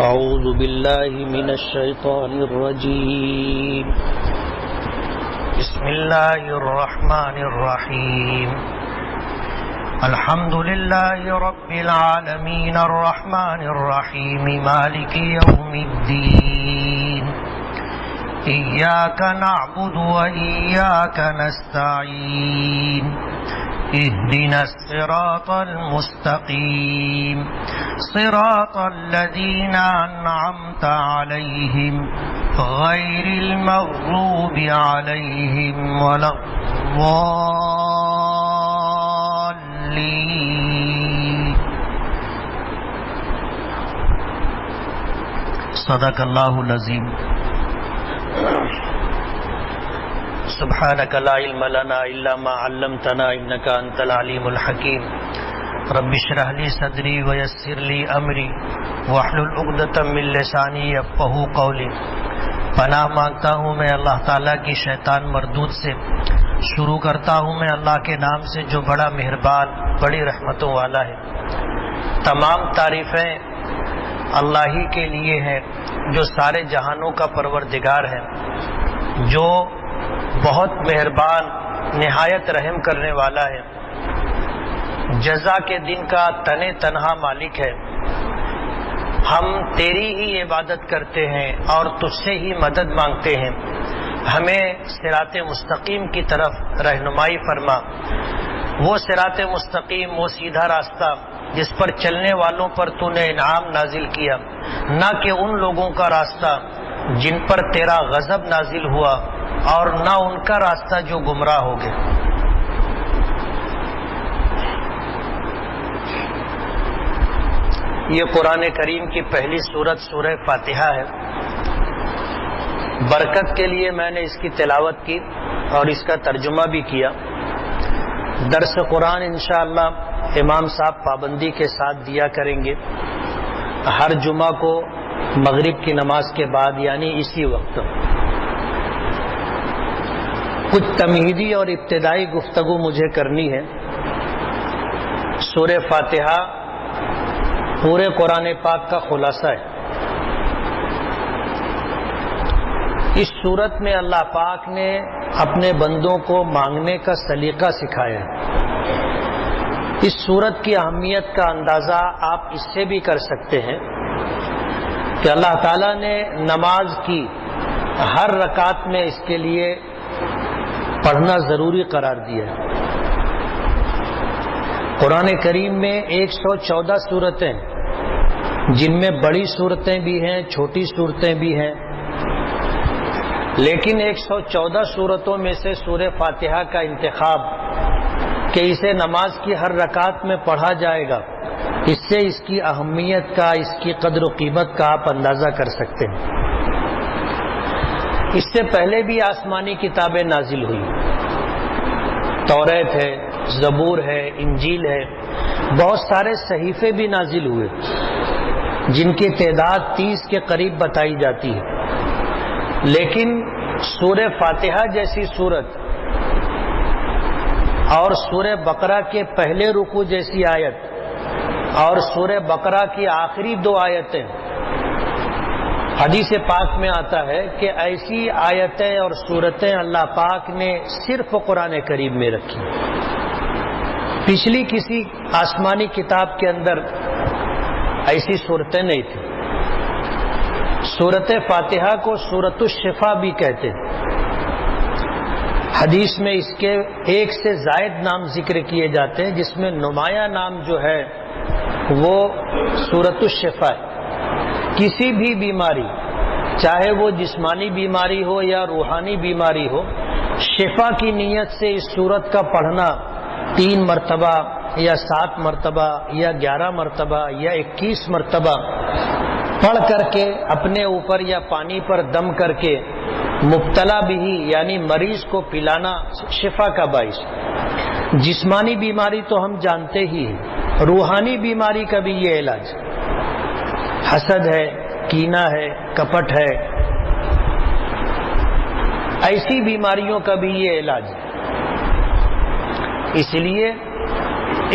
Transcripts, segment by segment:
اعوذ باللہ من الشیطان الرجیم بسم اللہ الرحمن الرحیم الحمد للہ رب العالمین الرحمن الرحیم مالک یوم الدین ایاک نعبد و ایاک نستعین اهدنا الصراط المستقیم صراط الذین انعمت علیہم غیر المغضوب علیہم ولا الضالین۔ صدق اللہ العظیم۔ سبحانک لا علم لنا الا ما علمتنا انک انت العلیم الحکیم۔ رب اشرح لی صدری ویسر لی امری واحلل عقدۃ من لسانی یفقہوا قولی۔ پناہ مانگتا ہوں میں اللہ تعالیٰ کی شیطان مردود سے۔ شروع کرتا ہوں میں اللہ کے نام سے جو بڑا مہربان بڑی رحمتوں والا ہے۔ تمام تعریفیں اللہ ہی کے لیے ہیں جو سارے جہانوں کا پروردگار ہے، جو بہت مہربان نہایت رحم کرنے والا ہے، جزا کے دن کا تنے تنہا مالک ہے۔ ہم تیری ہی عبادت کرتے ہیں اور تجھ سے ہی مدد مانگتے ہیں۔ ہمیں صراط مستقیم کی طرف رہنمائی فرما، وہ صراط مستقیم، وہ سیدھا راستہ جس پر چلنے والوں پر تو نے انعام نازل کیا، نہ کہ ان لوگوں کا راستہ جن پر تیرا غضب نازل ہوا، اور نہ ان کا راستہ جو گمراہ ہو گئے۔ یہ قرآن کریم کی پہلی سورت سورہ فاتحہ ہے۔ برکت کے لیے میں نے اس کی تلاوت کی اور اس کا ترجمہ بھی کیا۔ درس قرآن انشاءاللہ امام صاحب پابندی کے ساتھ دیا کریں گے، ہر جمعہ کو مغرب کی نماز کے بعد، یعنی اسی وقت۔ کچھ تمہیدی اور ابتدائی گفتگو مجھے کرنی ہے۔ سورہ فاتحہ پورے قرآن پاک کا خلاصہ ہے۔ اس سورت میں اللہ پاک نے اپنے بندوں کو مانگنے کا سلیقہ سکھایا ہے۔ اس سورت کی اہمیت کا اندازہ آپ اس سے بھی کر سکتے ہیں کہ اللہ تعالیٰ نے نماز کی ہر رکعت میں اس کے لیے پڑھنا ضروری قرار دیا ہے۔ قرآن کریم میں 114 سورتیں، جن میں بڑی صورتیں بھی ہیں، چھوٹی صورتیں بھی ہیں، لیکن 114 صورتوں میں سے سورہ فاتحہ کا انتخاب کہ اسے نماز کی ہر رکعت میں پڑھا جائے گا، اس سے اس کی اہمیت کا، اس کی قدر و قیمت کا آپ اندازہ کر سکتے ہیں۔ اس سے پہلے بھی آسمانی کتابیں نازل ہوئی، توریت ہے، زبور ہے، انجیل ہے، بہت سارے صحیفے بھی نازل ہوئے جن کی تعداد 30 کے قریب بتائی جاتی ہے، لیکن سورہ فاتحہ جیسی سورت اور سورہ بقرہ کے پہلے رکوع جیسی آیت اور سورہ بقرہ کی آخری 2 آیتیں، حدیث پاک میں آتا ہے کہ ایسی آیتیں اور سورتیں اللہ پاک نے صرف قرآن کریم میں رکھی، پچھلی کسی آسمانی کتاب کے اندر ایسی صورتیں نہیں تھیں۔ سورت فاتحہ کو سورت الشفا بھی کہتے ہیں۔ حدیث میں اس کے 1 سے زائد نام ذکر کیے جاتے ہیں، جس میں نمایاں نام جو ہے وہ سورت الشفا ہے۔ کسی بھی بیماری، چاہے وہ جسمانی بیماری ہو یا روحانی بیماری ہو، شفا کی نیت سے اس سورت کا پڑھنا 3 مرتبہ یا 7 مرتبہ یا 11 مرتبہ یا 21 مرتبہ پڑھ کر کے اپنے اوپر یا پانی پر دم کر کے مبتلا بھی یعنی مریض کو پلانا شفا کا باعث۔ جسمانی بیماری تو ہم جانتے ہی ہیں، روحانی بیماری کا بھی یہ علاج، حسد ہے، کینہ ہے، کپٹ ہے، ایسی بیماریوں کا بھی یہ علاج ہے۔ اس لیے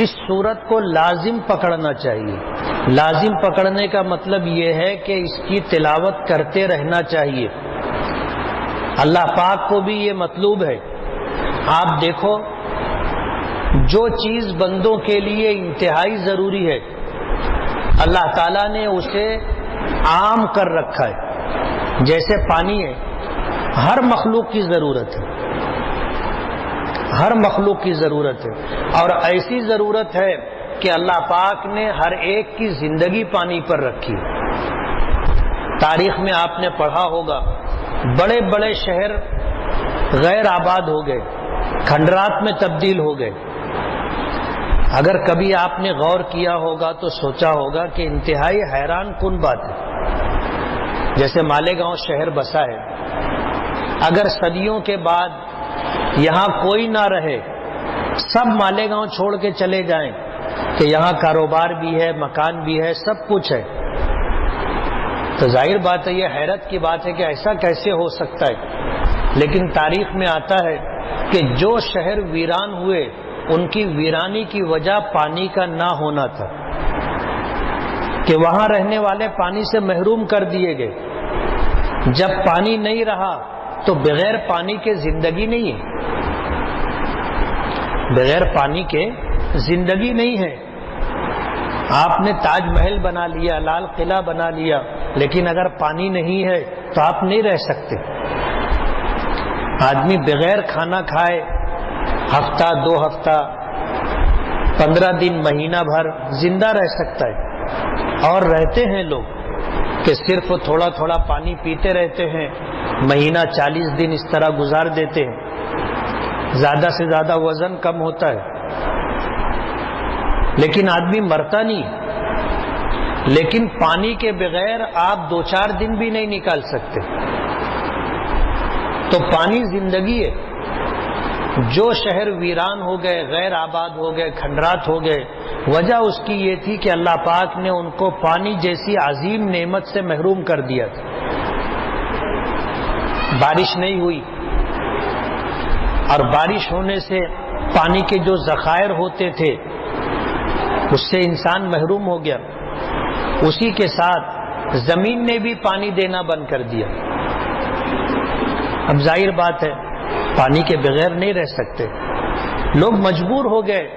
اس صورت کو لازم پکڑنا چاہیے۔ لازم پکڑنے کا مطلب یہ ہے کہ اس کی تلاوت کرتے رہنا چاہیے. اللہ پاک کو بھی یہ مطلوب ہے. آپ دیکھو جو چیز بندوں کے لیے انتہائی ضروری ہے اللہ تعالیٰ نے اسے عام کر رکھا ہے. جیسے پانی ہے، ہر مخلوق کی ضرورت ہے، ہر مخلوق کی ضرورت ہے. اور ایسی ضرورت ہے کہ اللہ پاک نے ہر ایک کی زندگی پانی پر رکھی. تاریخ میں آپ نے پڑھا ہوگا بڑے بڑے شہر غیر آباد ہو گئے، کھنڈرات میں تبدیل ہو گئے. اگر کبھی آپ نے غور کیا ہوگا تو سوچا ہوگا کہ انتہائی حیران کن بات ہے. جیسے مالیگاؤں شہر بسا ہے، اگر صدیوں کے بعد یہاں کوئی نہ رہے، سب مالیگاؤں چھوڑ کے چلے جائیں کہ یہاں کاروبار بھی ہے، مکان بھی ہے، سب کچھ ہے، تو ظاہر بات ہے یہ حیرت کی بات ہے کہ ایسا کیسے ہو سکتا ہے. لیکن تاریخ میں آتا ہے کہ جو شہر ویران ہوئے ان کی ویرانی کی وجہ پانی کا نہ ہونا تھا، کہ وہاں رہنے والے پانی سے محروم کر دیے گئے. جب پانی نہیں رہا تو بغیر پانی کے زندگی نہیں ہے، بغیر پانی کے زندگی نہیں ہے. آپ نے تاج محل بنا لیا، لال قلعہ بنا لیا، لیکن اگر پانی نہیں ہے تو آپ نہیں رہ سکتے. آدمی بغیر کھانا کھائے ہفتہ، 2 ہفتہ، 15 دن، مہینہ بھر زندہ رہ سکتا ہے. اور رہتے ہیں لوگ کہ صرف تھوڑا تھوڑا پانی پیتے رہتے ہیں، مہینہ 40 دن اس طرح گزار دیتے ہیں. زیادہ سے زیادہ وزن کم ہوتا ہے لیکن آدمی مرتا نہیں. لیکن پانی کے بغیر آپ 2-4 دن بھی نہیں نکال سکتے. تو پانی زندگی ہے. جو شہر ویران ہو گئے، غیر آباد ہو گئے، کھنڈرات ہو گئے، وجہ اس کی یہ تھی کہ اللہ پاک نے ان کو پانی جیسی عظیم نعمت سے محروم کر دیا تھا. بارش نہیں ہوئی، اور بارش ہونے سے پانی کے جو ذخائر ہوتے تھے اس سے انسان محروم ہو گیا. اسی کے ساتھ زمین نے بھی پانی دینا بند کر دیا. اب ظاہر بات ہے پانی کے بغیر نہیں رہ سکتے. لوگ مجبور ہو گئے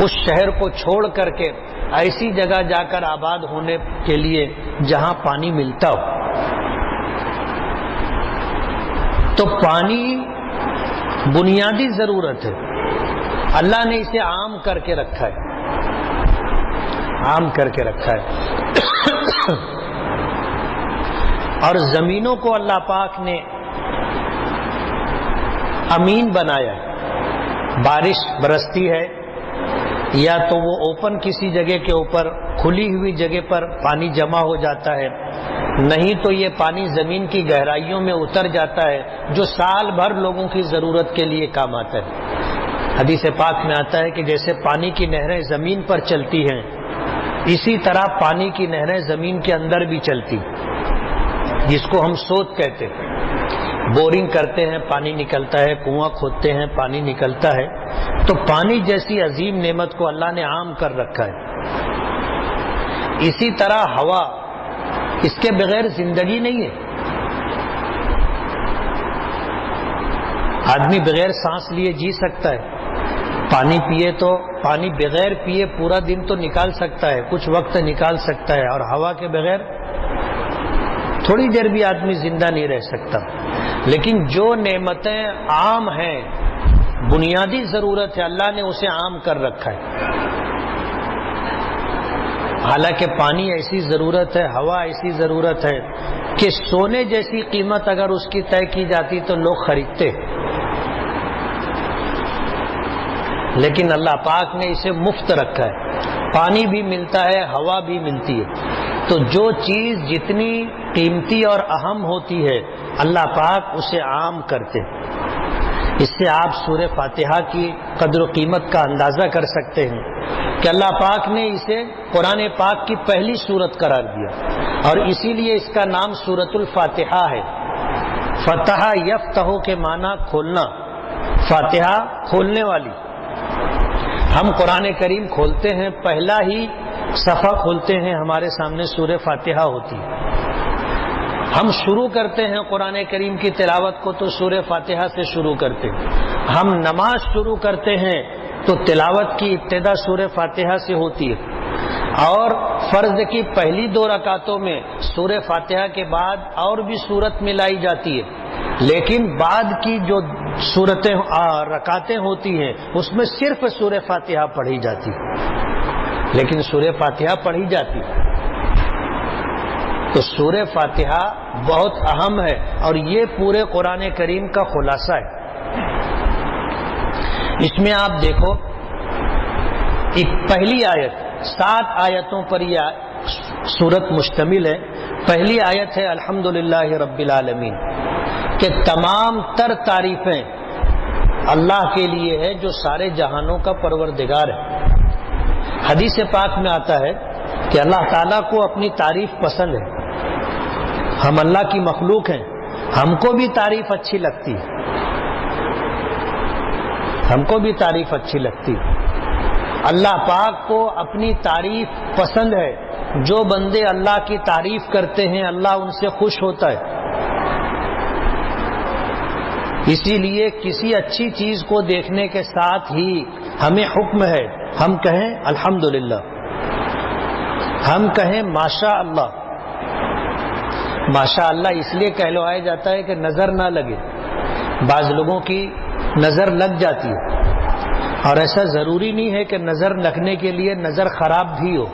اس شہر کو چھوڑ کر کے ایسی جگہ جا کر آباد ہونے کے لیے جہاں پانی ملتا ہو. تو پانی بنیادی ضرورت ہے. اللہ نے اسے عام کر کے رکھا ہے، عام کر کے رکھا ہے. اور زمینوں کو اللہ پاک نے امین بنایا ہے. بارش برستی ہے یا تو وہ اوپن کسی جگہ کے اوپر کھلی ہوئی جگہ پر پانی جمع ہو جاتا ہے، نہیں تو یہ پانی زمین کی گہرائیوں میں اتر جاتا ہے جو سال بھر لوگوں کی ضرورت کے لیے کام آتا ہے. حدیث پاک میں آتا ہے کہ جیسے پانی کی نہریں زمین پر چلتی ہیں اسی طرح پانی کی نہریں زمین کے اندر بھی چلتی، جس کو ہم سوت کہتے ہیں. بورنگ کرتے ہیں پانی نکلتا ہے، کنواں کھودتے ہیں پانی نکلتا ہے. تو پانی جیسی عظیم نعمت کو اللہ نے عام کر رکھا ہے. اسی طرح ہوا، اس کے بغیر زندگی نہیں ہے. آدمی بغیر سانس لیے جی سکتا ہے، پانی پیے تو پانی بغیر پیے پورا دن تو نکال سکتا ہے، کچھ وقت نکال سکتا ہے. اور ہوا کے بغیر تھوڑی دیر بھی آدمی زندہ نہیں رہ سکتا. لیکن جو نعمتیں عام ہیں، بنیادی ضرورت ہے، اللہ نے اسے عام کر رکھا ہے. حالانکہ پانی ایسی ضرورت ہے، ہوا ایسی ضرورت ہے کہ سونے جیسی قیمت اگر اس کی طے کی جاتی تو لوگ خریدتے. لیکن اللہ پاک نے اسے مفت رکھا ہے. پانی بھی ملتا ہے، ہوا بھی ملتی ہے. تو جو چیز جتنی قیمتی اور اہم ہوتی ہے اللہ پاک اسے عام کرتے. اس سے آپ سورہ فاتحہ کی قدر و قیمت کا اندازہ کر سکتے ہیں کہ اللہ پاک نے اسے قرآن پاک کی پہلی سورت قرار دیا، اور اسی لیے اس کا نام سورۃ الفاتحہ ہے. فتح یفتح کے معنی کھولنا، فاتحہ کھولنے والی. ہم قرآن کریم کھولتے ہیں، پہلا ہی صفحہ کھولتے ہیں ہمارے سامنے سورہ فاتحہ ہوتی ہے. ہم شروع کرتے ہیں قرآن کریم کی تلاوت کو تو سورہ فاتحہ سے شروع کرتے ہیں. ہم نماز شروع کرتے ہیں تو تلاوت کی ابتدا سورہ فاتحہ سے ہوتی ہے. اور فرض کی پہلی 2 رکعتوں میں سورہ فاتحہ کے بعد اور بھی سورت ملائی جاتی ہے، لیکن بعد کی جو سورتیں رکعتیں ہوتی ہیں اس میں صرف سورہ فاتحہ پڑھی جاتی ہے، لیکن سورہ فاتحہ پڑھی جاتی ہے. تو سورہ فاتحہ بہت اہم ہے اور یہ پورے قرآن کریم کا خلاصہ ہے. اس میں آپ دیکھو پہلی آیت 7 آیتوں پر یہ سورت مشتمل ہے. پہلی آیت ہے الحمدللہ رب العالمین، کہ تمام تر تعریفیں اللہ کے لیے ہے جو سارے جہانوں کا پروردگار ہے. حدیث پاک میں آتا ہے کہ اللہ تعالیٰ کو اپنی تعریف پسند ہے. ہم اللہ کی مخلوق ہیں، ہم کو بھی تعریف اچھی لگتی ہے، ہم کو بھی تعریف اچھی لگتی ہے. اللہ پاک کو اپنی تعریف پسند ہے. جو بندے اللہ کی تعریف کرتے ہیں اللہ ان سے خوش ہوتا ہے. اسی لیے کسی اچھی چیز کو دیکھنے کے ساتھ ہی ہمیں حکم ہے ہم کہیں الحمدللہ، ہم کہیں ماشاء اللہ. ماشاء اللہ اس لیے کہلوایا جاتا ہے کہ نظر نہ لگے. بعض لوگوں کی نظر لگ جاتی ہے اور ایسا ضروری نہیں ہے کہ نظر لگنے کے لیے نظر خراب بھی ہو.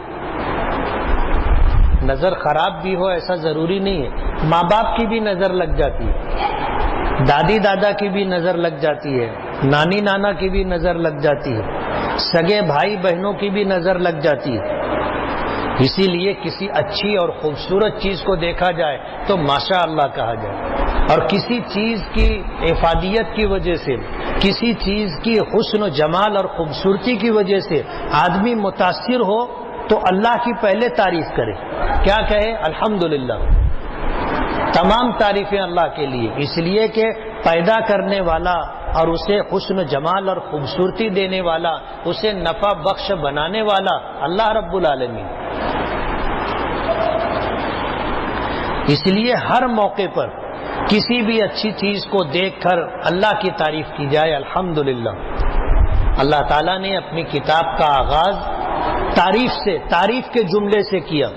نظر خراب بھی ہو ایسا ضروری نہیں ہے. ماں باپ کی بھی نظر لگ جاتی ہے، دادی دادا کی بھی نظر لگ جاتی ہے، نانی نانا کی بھی نظر لگ جاتی ہے، سگے بھائی بہنوں کی بھی نظر لگ جاتی ہے. اسی لیے کسی اچھی اور خوبصورت چیز کو دیکھا جائے تو ماشاء اللہ کہا جائے. اور کسی چیز کی افادیت کی وجہ سے، کسی چیز کی حسن و جمال اور خوبصورتی کی وجہ سے آدمی متاثر ہو تو اللہ کی پہلے تعریف کرے. کیا کہے؟ الحمدللہ. تمام تعریفیں اللہ کے لیے، اس لیے کہ پیدا کرنے والا اور اسے حسن و جمال اور خوبصورتی دینے والا، اسے نفع بخش بنانے والا اللہ رب العالمین. اس لیے ہر موقع پر کسی بھی اچھی چیز کو دیکھ کر اللہ کی تعریف کی جائے الحمدللہ. اللہ تعالیٰ نے اپنی کتاب کا آغاز تعریف سے، تعریف کے جملے سے کیا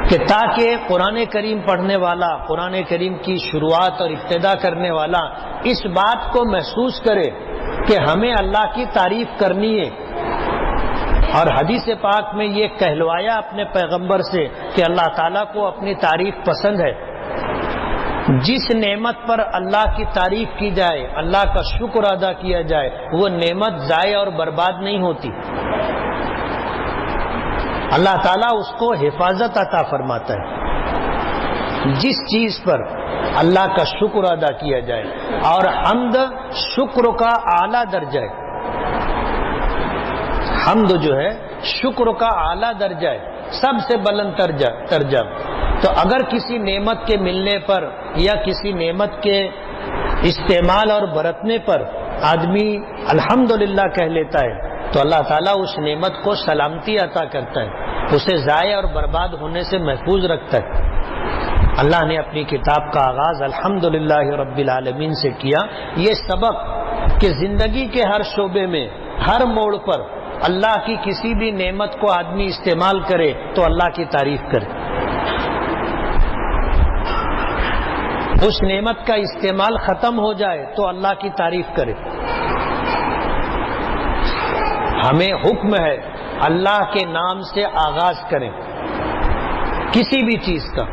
کہ تاکہ قرآن کریم پڑھنے والا، قرآن کریم کی شروعات اور ابتدا کرنے والا اس بات کو محسوس کرے کہ ہمیں اللہ کی تعریف کرنی ہے. اور حدیث پاک میں یہ کہلوایا اپنے پیغمبر سے کہ اللہ تعالیٰ کو اپنی تعریف پسند ہے. جس نعمت پر اللہ کی تعریف کی جائے، اللہ کا شکر ادا کیا جائے، وہ نعمت ضائع اور برباد نہیں ہوتی. اللہ تعالیٰ اس کو حفاظت عطا فرماتا ہے. جس چیز پر اللہ کا شکر ادا کیا جائے، اور حمد شکر کا اعلیٰ درجہ ہے. حمد جو ہے شکر کا اعلیٰ درجہ ہے، سب سے بلند درجہ. تو اگر کسی نعمت کے ملنے پر یا کسی نعمت کے استعمال اور برتنے پر آدمی الحمدللہ کہہ لیتا ہے تو اللہ تعالیٰ اس نعمت کو سلامتی عطا کرتا ہے، اسے ضائع اور برباد ہونے سے محفوظ رکھتا ہے. اللہ نے اپنی کتاب کا آغاز الحمدللہ رب العالمین سے کیا. یہ سبق کہ زندگی کے ہر شعبے میں، ہر موڑ پر اللہ کی کسی بھی نعمت کو آدمی استعمال کرے تو اللہ کی تعریف کرے. اس نعمت کا استعمال ختم ہو جائے تو اللہ کی تعریف کرے. ہمیں حکم ہے اللہ کے نام سے آغاز کریں کسی بھی چیز کا.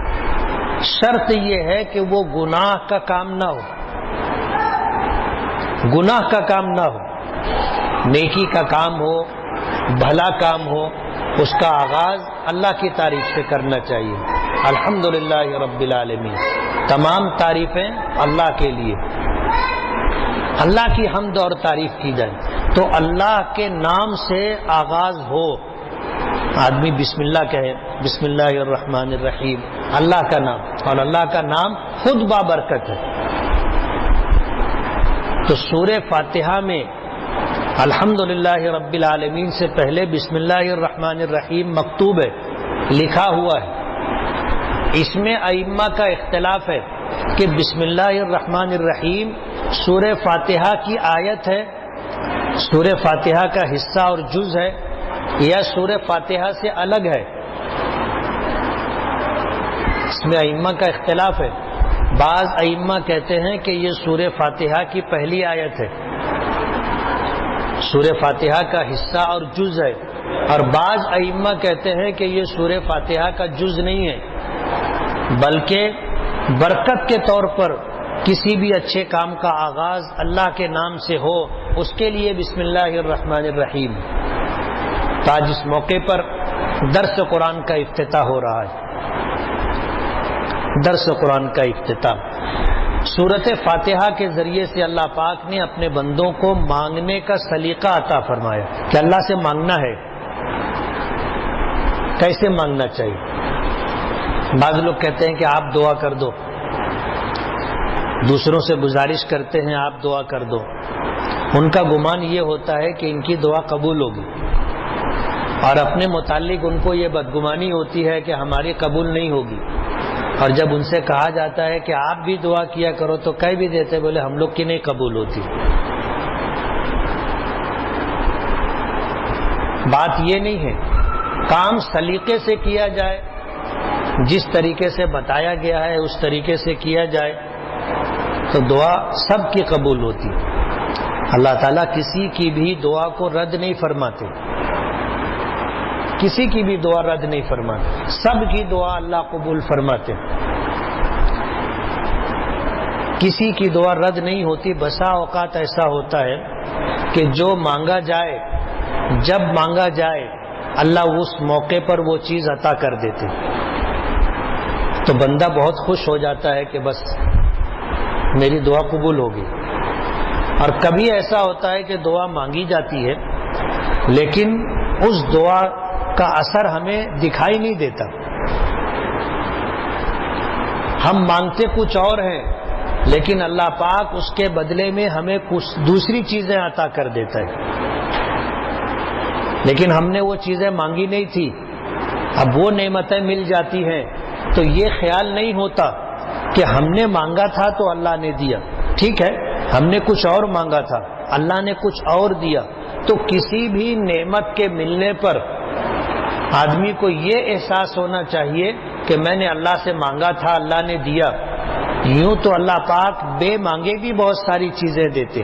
شرط یہ ہے کہ وہ گناہ کا کام نہ ہو، گناہ کا کام نہ ہو، نیکی کا کام ہو، بھلا کام ہو. اس کا آغاز اللہ کی تعریف سے کرنا چاہیے. الحمدللہ رب العالمین. تمام تعریفیں اللہ کے لیے. اللہ کی حمد اور تعریف کی جائے تو اللہ کے نام سے آغاز ہو. آدمی بسم اللہ کہے، بسم اللہ الرحمن الرحیم، اللہ کا نام، اور اللہ کا نام خود بابرکت ہے. تو سورہ فاتحہ میں الحمدللہ رب العالمین سے پہلے بسم اللہ الرحمن الرحیم مکتوب ہے، لکھا ہوا ہے۔ اس میں ائمہ کا اختلاف ہے کہ بسم اللہ الرحمن الرحیم سورہ فاتحہ کی آیت ہے، سورہ فاتحہ کا حصہ اور جز ہے، یا سورہ فاتحہ سے الگ ہے۔ اس میں ائمہ کا اختلاف ہے۔ بعض ائمہ کہتے ہیں کہ یہ سورہ فاتحہ کی پہلی آیت ہے، سورہ فاتحہ کا حصہ اور جز ہے، اور بعض ائمہ کہتے ہیں کہ یہ سورہ فاتحہ کا جز نہیں ہے، بلکہ برکت کے طور پر کسی بھی اچھے کام کا آغاز اللہ کے نام سے ہو، اس کے لیے بسم اللہ الرحمن الرحیم۔ تو آج اس موقع پر درس قرآن کا افتتاح ہو رہا ہے، درس قرآن کا افتتاح۔ سورۃ فاتحہ کے ذریعے سے اللہ پاک نے اپنے بندوں کو مانگنے کا سلیقہ عطا فرمایا کہ اللہ سے مانگنا ہے، کیسے مانگنا چاہیے۔ بعض لوگ کہتے ہیں کہ آپ دعا کر دو، دوسروں سے گزارش کرتے ہیں آپ دعا کر دو، ان کا گمان یہ ہوتا ہے کہ ان کی دعا قبول ہوگی، اور اپنے متعلق ان کو یہ بدگمانی ہوتی ہے کہ ہماری قبول نہیں ہوگی، اور جب ان سے کہا جاتا ہے کہ آپ بھی دعا کیا کرو تو کہہ بھی دیتے، بولے ہم لوگ کی نہیں قبول ہوتی۔ بات یہ نہیں ہے، کام سلیقے سے کیا جائے، جس طریقے سے بتایا گیا ہے اس طریقے سے کیا جائے تو دعا سب کی قبول ہوتی۔ اللہ تعالیٰ کسی کی بھی دعا کو رد نہیں فرماتے، کسی کی بھی دعا رد نہیں فرماتے، سب کی دعا اللہ قبول فرماتے۔ کسی کی دعا رد نہیں ہوتی۔ بسا اوقات ایسا ہوتا ہے کہ جو مانگا جائے، جب مانگا جائے، اللہ اس موقع پر وہ چیز عطا کر دیتے، تو بندہ بہت خوش ہو جاتا ہے کہ بس میری دعا قبول ہوگی۔ اور کبھی ایسا ہوتا ہے کہ دعا مانگی جاتی ہے لیکن اس دعا کا اثر ہمیں دکھائی نہیں دیتا، ہم مانگتے کچھ اور ہیں لیکن اللہ پاک اس کے بدلے میں ہمیں کچھ دوسری چیزیں عطا کر دیتا ہے، لیکن ہم نے وہ چیزیں مانگی نہیں تھی، اب وہ نعمتیں مل جاتی ہیں تو یہ خیال نہیں ہوتا کہ ہم نے مانگا تھا تو اللہ نے دیا۔ ٹھیک ہے، ہم نے کچھ اور مانگا تھا، اللہ نے کچھ اور دیا۔ تو کسی بھی نعمت کے ملنے پر آدمی کو یہ احساس ہونا چاہیے کہ میں نے اللہ سے مانگا تھا، اللہ نے دیا۔ یوں تو اللہ پاک بے مانگے بھی بہت ساری چیزیں دیتے،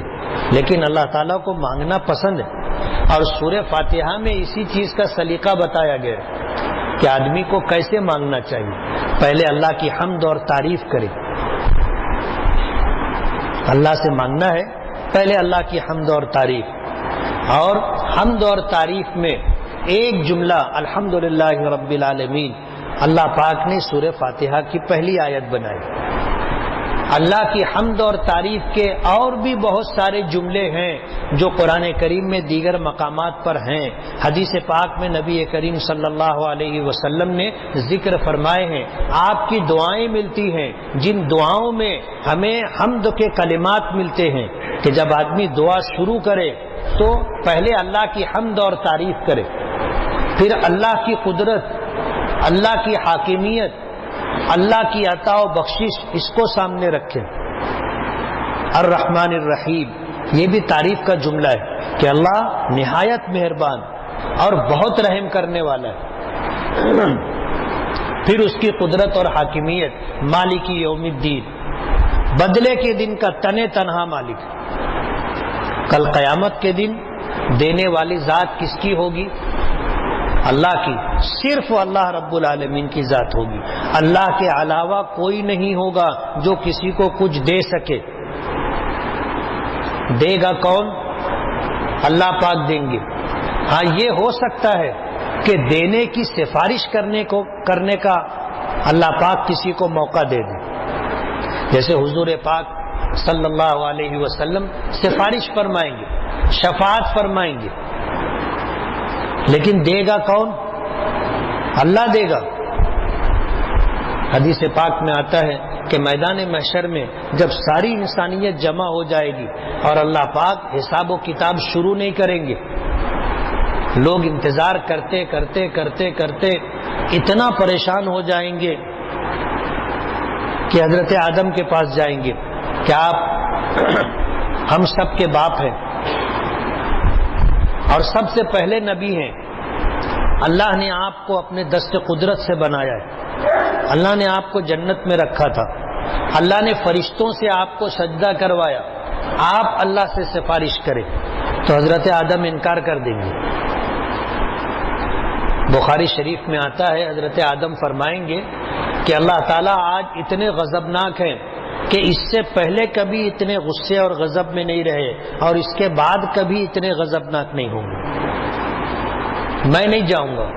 لیکن اللہ تعالیٰ کو مانگنا پسند ہے، اور سورہ فاتحہ میں اسی چیز کا سلیقہ بتایا گیا ہے کہ آدمی کو کیسے مانگنا چاہیے۔ پہلے اللہ کی حمد اور تعریف کرے، اللہ سے مانگنا ہے پہلے اللہ کی حمد اور تعریف، اور حمد اور تعریف میں ایک جملہ الحمدللہ رب العالمین اللہ پاک نے سورہ فاتحہ کی پہلی آیت بنائی۔ اللہ کی حمد اور تعریف کے اور بھی بہت سارے جملے ہیں جو قرآن کریم میں دیگر مقامات پر ہیں، حدیث پاک میں نبی کریم صلی اللہ علیہ وسلم نے ذکر فرمائے ہیں۔ آپ کی دعائیں ملتی ہیں جن دعاؤں میں ہمیں حمد کے کلمات ملتے ہیں کہ جب آدمی دعا شروع کرے تو پہلے اللہ کی حمد اور تعریف کرے، پھر اللہ کی قدرت، اللہ کی حاکمیت، اللہ کی عطا و بخشش اس کو سامنے رکھیں۔ الرحمن الرحیم یہ بھی تعریف کا جملہ ہے کہ اللہ نہایت مہربان اور بہت رحم کرنے والا ہے۔ پھر اس کی قدرت اور حاکمیت، مالک یوم الدین، بدلے کے دن کا تنے تنہا مالک۔ کل قیامت کے دن دینے والی ذات کس کی ہوگی؟ اللہ کی، صرف اللہ رب العالمین کی ذات ہوگی، اللہ کے علاوہ کوئی نہیں ہوگا جو کسی کو کچھ دے سکے۔ دے گا کون؟ اللہ پاک دیں گے۔ ہاں یہ ہو سکتا ہے کہ دینے کی سفارش کرنے کا اللہ پاک کسی کو موقع دے دے، جیسے حضور پاک صلی اللہ علیہ وسلم سفارش فرمائیں گے، شفاعت فرمائیں گے، لیکن دے گا کون؟ اللہ دے گا۔ حدیث پاک میں آتا ہے کہ میدان محشر میں جب ساری انسانیت جمع ہو جائے گی اور اللہ پاک حساب و کتاب شروع نہیں کریں گے، لوگ انتظار کرتے کرتے کرتے کرتے اتنا پریشان ہو جائیں گے کہ حضرت آدم کے پاس جائیں گے کہ آپ ہم سب کے باپ ہیں اور سب سے پہلے نبی ہیں، اللہ نے آپ کو اپنے دست قدرت سے بنایا ہے، اللہ نے آپ کو جنت میں رکھا تھا، اللہ نے فرشتوں سے آپ کو سجدہ کروایا، آپ اللہ سے سفارش کریں، تو حضرت آدم انکار کر دیں گے۔ بخاری شریف میں آتا ہے حضرت آدم فرمائیں گے کہ اللہ تعالیٰ آج اتنے غضبناک ہیں کہ اس سے پہلے کبھی اتنے غصے اور غضب میں نہیں رہے اور اس کے بعد کبھی اتنے غضبناک نہیں ہوں گے، میں نہیں جاؤں گا،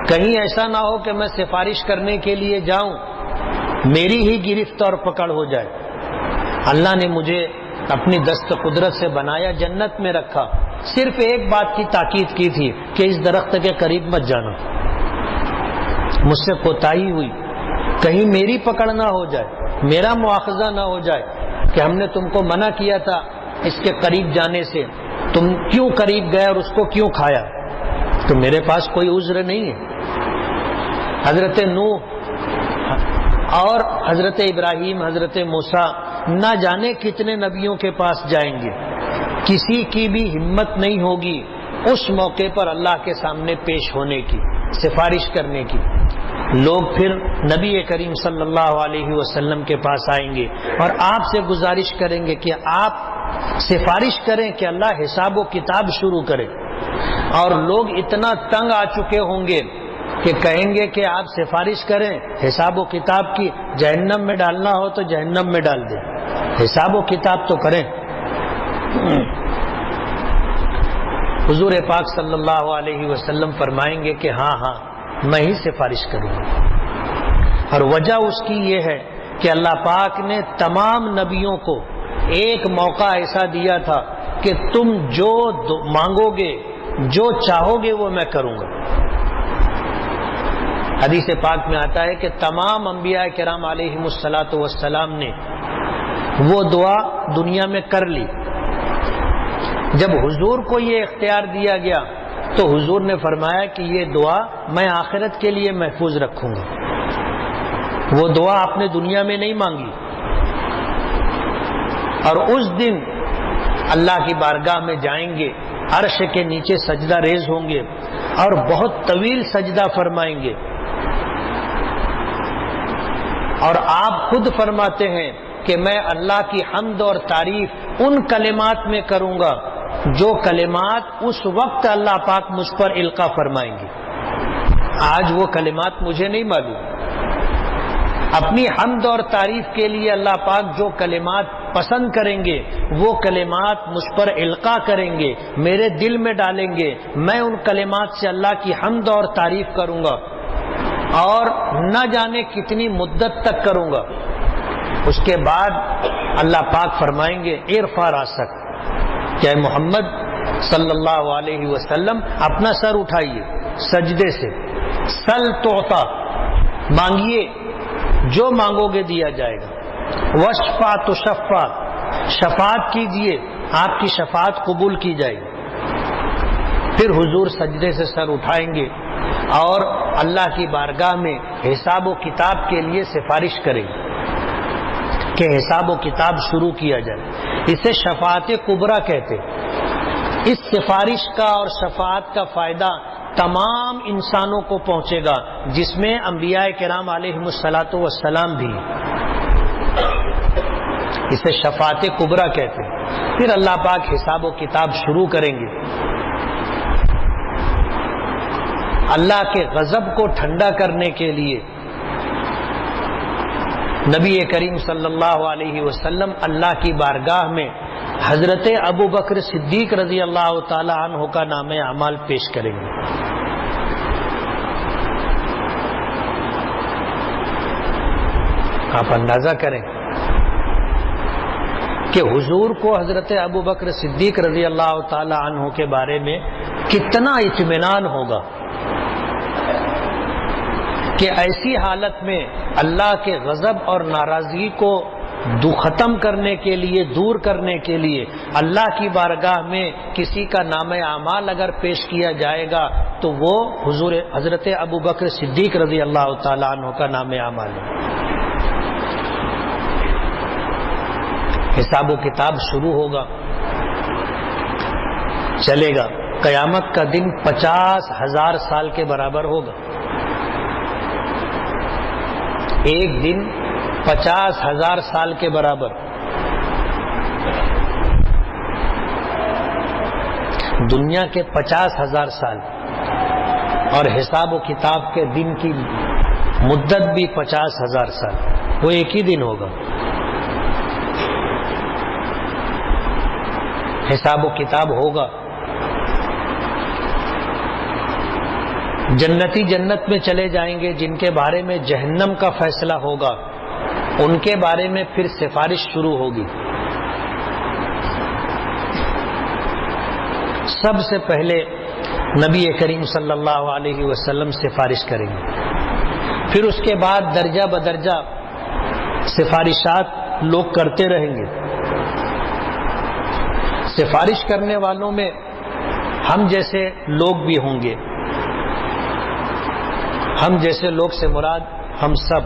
کہیں ایسا نہ ہو کہ میں سفارش کرنے کے لیے جاؤں میری ہی گرفت اور پکڑ ہو جائے۔ اللہ نے مجھے اپنی دست قدرت سے بنایا، جنت میں رکھا، صرف ایک بات کی تاکید کی تھی کہ اس درخت کے قریب مت جانا، مجھ سے کوتاہی ہوئی، کہیں میری پکڑ نہ ہو جائے، میرا مواخذہ نہ ہو جائے کہ ہم نے تم کو منع کیا تھا اس کے قریب جانے سے، تم کیوں قریب گئے اور اس کو کیوں کھایا؟ تو میرے پاس کوئی عذر نہیں ہے۔ حضرت نوح اور حضرت ابراہیم، حضرت موسیٰ، نہ جانے کتنے نبیوں کے پاس جائیں گے، کسی کی بھی ہمت نہیں ہوگی اس موقع پر اللہ کے سامنے پیش ہونے کی، سفارش کرنے کی۔ لوگ پھر نبی کریم صلی اللہ علیہ وسلم کے پاس آئیں گے اور آپ سے گزارش کریں گے کہ آپ سفارش کریں کہ اللہ حساب و کتاب شروع کرے، اور لوگ اتنا تنگ آ چکے ہوں گے کہ کہیں گے کہ آپ سفارش کریں حساب و کتاب کی، جہنم میں ڈالنا ہو تو جہنم میں ڈال دیں، حساب و کتاب تو کریں۔ حضور پاک صلی اللہ علیہ وسلم فرمائیں گے کہ ہاں ہاں میں ہی سفارش کروں گا، اور وجہ اس کی یہ ہے کہ اللہ پاک نے تمام نبیوں کو ایک موقع ایسا دیا تھا کہ تم جو مانگو گے، جو چاہو گے وہ میں کروں گا۔ حدیث پاک میں آتا ہے کہ تمام انبیاء کرام علیہم الصلاۃ والسلام نے وہ دعا دنیا میں کر لی، جب حضور کو یہ اختیار دیا گیا تو حضور نے فرمایا کہ یہ دعا میں آخرت کے لیے محفوظ رکھوں گا، وہ دعا آپ نے دنیا میں نہیں مانگی۔ اور اس دن اللہ کی بارگاہ میں جائیں گے، عرش کے نیچے سجدہ ریز ہوں گے اور بہت طویل سجدہ فرمائیں گے، اور آپ خود فرماتے ہیں کہ میں اللہ کی حمد اور تعریف ان کلمات میں کروں گا جو کلمات اس وقت اللہ پاک مجھ پر القا فرمائیں گے۔ آج وہ کلمات مجھے نہیں معلوم، اپنی حمد اور تعریف کے لیے اللہ پاک جو کلمات پسند کریں گے وہ کلمات مجھ پر القا کریں گے، میرے دل میں ڈالیں گے، میں ان کلمات سے اللہ کی حمد اور تعریف کروں گا، اور نہ جانے کتنی مدت تک کروں گا۔ اس کے بعد اللہ پاک فرمائیں گے ارفع راسک، کہ محمد صلی اللہ علیہ وسلم اپنا سر اٹھائیے سجدے سے، سل تعطا، مانگیے جو مانگو گے دیا جائے گا، وشفع تشفع، شفاعت کیجیے آپ کی شفاعت قبول کی جائے گی۔ پھر حضور سجدے سے سر اٹھائیں گے اور اللہ کی بارگاہ میں حساب و کتاب کے لیے سفارش کریں گے کہ حساب و کتاب شروع کیا جائے، اسے شفاعت کبریٰ کہتے۔ اس سفارش کا اور شفاعت کا فائدہ تمام انسانوں کو پہنچے گا، جس میں انبیاء کرام علیہم الصلاۃ والسلام بھی، اسے شفاعت کبریٰ کہتے۔ پھر اللہ پاک حساب و کتاب شروع کریں گے، اللہ کے غضب کو ٹھنڈا کرنے کے لیے نبی کریم صلی اللہ علیہ وسلم اللہ کی بارگاہ میں حضرت ابو بکر صدیق رضی اللہ تعالی عنہ کا نام اعمال پیش کریں گے۔ آپ اندازہ کریں کہ حضور کو حضرت ابو بکر صدیق رضی اللہ تعالی عنہ کے بارے میں کتنا اطمینان ہوگا کہ ایسی حالت میں اللہ کے غضب اور ناراضگی کو ختم کرنے کے لیے، دور کرنے کے لیے اللہ کی بارگاہ میں کسی کا نام اعمال اگر پیش کیا جائے گا تو وہ حضرت ابو بکر صدیق رضی اللہ تعالیٰ عنہ کا نام اعمال ہے۔ حساب و کتاب شروع ہوگا، چلے گا، قیامت کا دن 50,000 سال کے برابر ہوگا۔ ایک دن 50,000 سال کے برابر۔ دنیا کے 50,000 سال اور حساب و کتاب کے دن کی مدت بھی 50,000 سال، وہ ایک ہی دن ہوگا۔ حساب و کتاب ہوگا، جنتی جنت میں چلے جائیں گے، جن کے بارے میں جہنم کا فیصلہ ہوگا ان کے بارے میں پھر سفارش شروع ہوگی۔ سب سے پہلے نبی کریم صلی اللہ علیہ وسلم سفارش کریں گے، پھر اس کے بعد درجہ بدرجہ سفارشات لوگ کرتے رہیں گے۔ سفارش کرنے والوں میں ہم جیسے لوگ بھی ہوں گے۔ ہم جیسے لوگ سے مراد ہم سب۔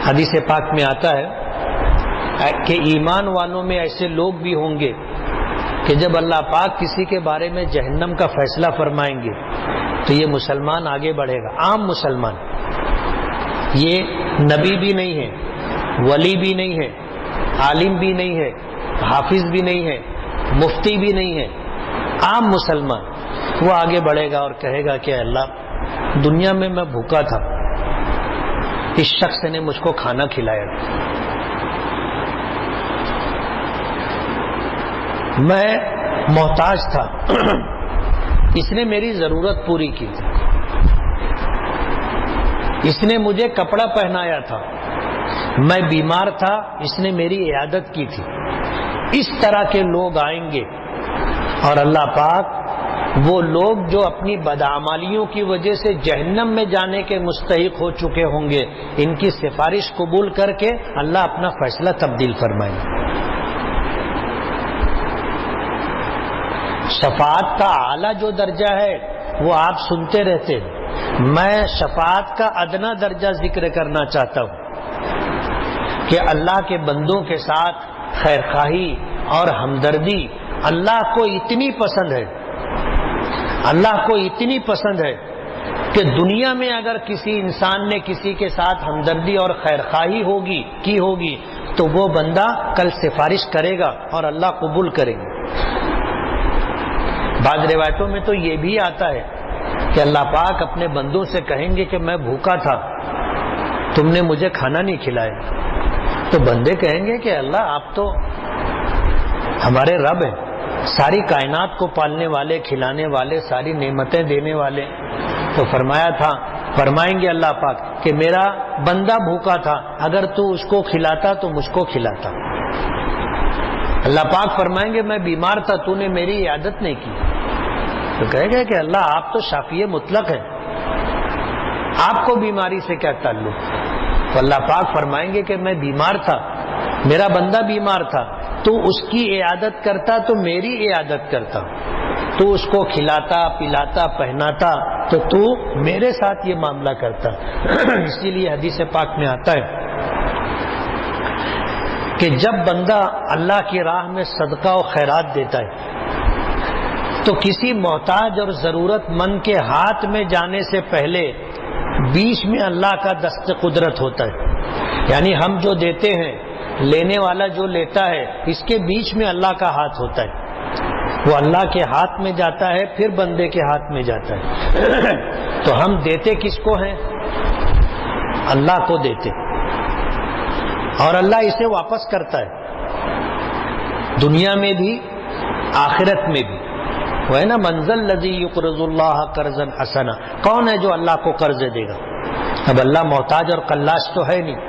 حدیث پاک میں آتا ہے کہ ایمان والوں میں ایسے لوگ بھی ہوں گے کہ جب اللہ پاک کسی کے بارے میں جہنم کا فیصلہ فرمائیں گے تو یہ مسلمان آگے بڑھے گا، عام مسلمان، یہ نبی بھی نہیں ہے، ولی بھی نہیں ہے، عالم بھی نہیں ہے، حافظ بھی نہیں ہے، مفتی بھی نہیں ہے، عام مسلمان وہ آگے بڑھے گا اور کہے گا کہ اللہ دنیا میں میں بھوکا تھا، اس شخص نے مجھ کو کھانا کھلایا، میں محتاج تھا، اس نے میری ضرورت پوری کی تھی، اس نے مجھے کپڑا پہنایا تھا، میں بیمار تھا، اس نے میری عیادت کی تھی۔ اس طرح کے لوگ آئیں گے اور اللہ پاک وہ لوگ جو اپنی بدعمالیوں کی وجہ سے جہنم میں جانے کے مستحق ہو چکے ہوں گے، ان کی سفارش قبول کر کے اللہ اپنا فیصلہ تبدیل فرمائے۔ شفاعت کا اعلیٰ جو درجہ ہے وہ آپ سنتے رہتے ہیں، میں شفاعت کا ادنا درجہ ذکر کرنا چاہتا ہوں کہ اللہ کے بندوں کے ساتھ خیرخواہی اور ہمدردی اللہ کو اتنی پسند ہے، اللہ کو اتنی پسند ہے کہ دنیا میں اگر کسی انسان نے کسی کے ساتھ ہمدردی اور خیرخواہی ہوگی تو وہ بندہ کل سفارش کرے گا اور اللہ قبول کرے گا۔ بعض روایتوں میں تو یہ بھی آتا ہے کہ اللہ پاک اپنے بندوں سے کہیں گے کہ میں بھوکا تھا، تم نے مجھے کھانا نہیں کھلایا، تو بندے کہیں گے کہ اللہ آپ تو ہمارے رب ہیں، ساری کائنات کو پالنے والے، کھلانے والے، ساری نعمتیں دینے والے۔ تو فرمائیں گے اللہ پاک کہ میرا بندہ بھوکا تھا، اگر تو اس کو کھلاتا تو مجھ کو کھلاتا۔ اللہ پاک فرمائیں گے میں بیمار تھا، تو نے میری عیادت نہیں کی، تو کہے گا کہ اللہ آپ تو شافی مطلق ہیں، آپ کو بیماری سے کیا تعلق؟ تو اللہ پاک فرمائیں گے کہ میں بیمار تھا، میرا بندہ بیمار تھا، تو اس کی عیادت کرتا تو میری عیادت کرتا، تو اس کو کھلاتا پلاتا پہناتا تو میرے ساتھ یہ معاملہ کرتا۔ اسی لیے حدیث پاک میں آتا ہے کہ جب بندہ اللہ کی راہ میں صدقہ و خیرات دیتا ہے تو کسی محتاج اور ضرورت مند کے ہاتھ میں جانے سے پہلے بیچ میں اللہ کا دست قدرت ہوتا ہے، یعنی ہم جو دیتے ہیں، لینے والا جو لیتا ہے، اس کے بیچ میں اللہ کا ہاتھ ہوتا ہے، وہ اللہ کے ہاتھ میں جاتا ہے پھر بندے کے ہاتھ میں جاتا ہے۔ تو ہم دیتے کس کو ہیں؟ اللہ کو دیتے، اور اللہ اسے واپس کرتا ہے، دنیا میں بھی آخرت میں بھی۔ وہ ہے نا منزل الذی یقرض اللہ قرضا حسنا، کون ہے جو اللہ کو قرض دے گا؟ اب اللہ محتاج اور قلاش تو ہے نہیں،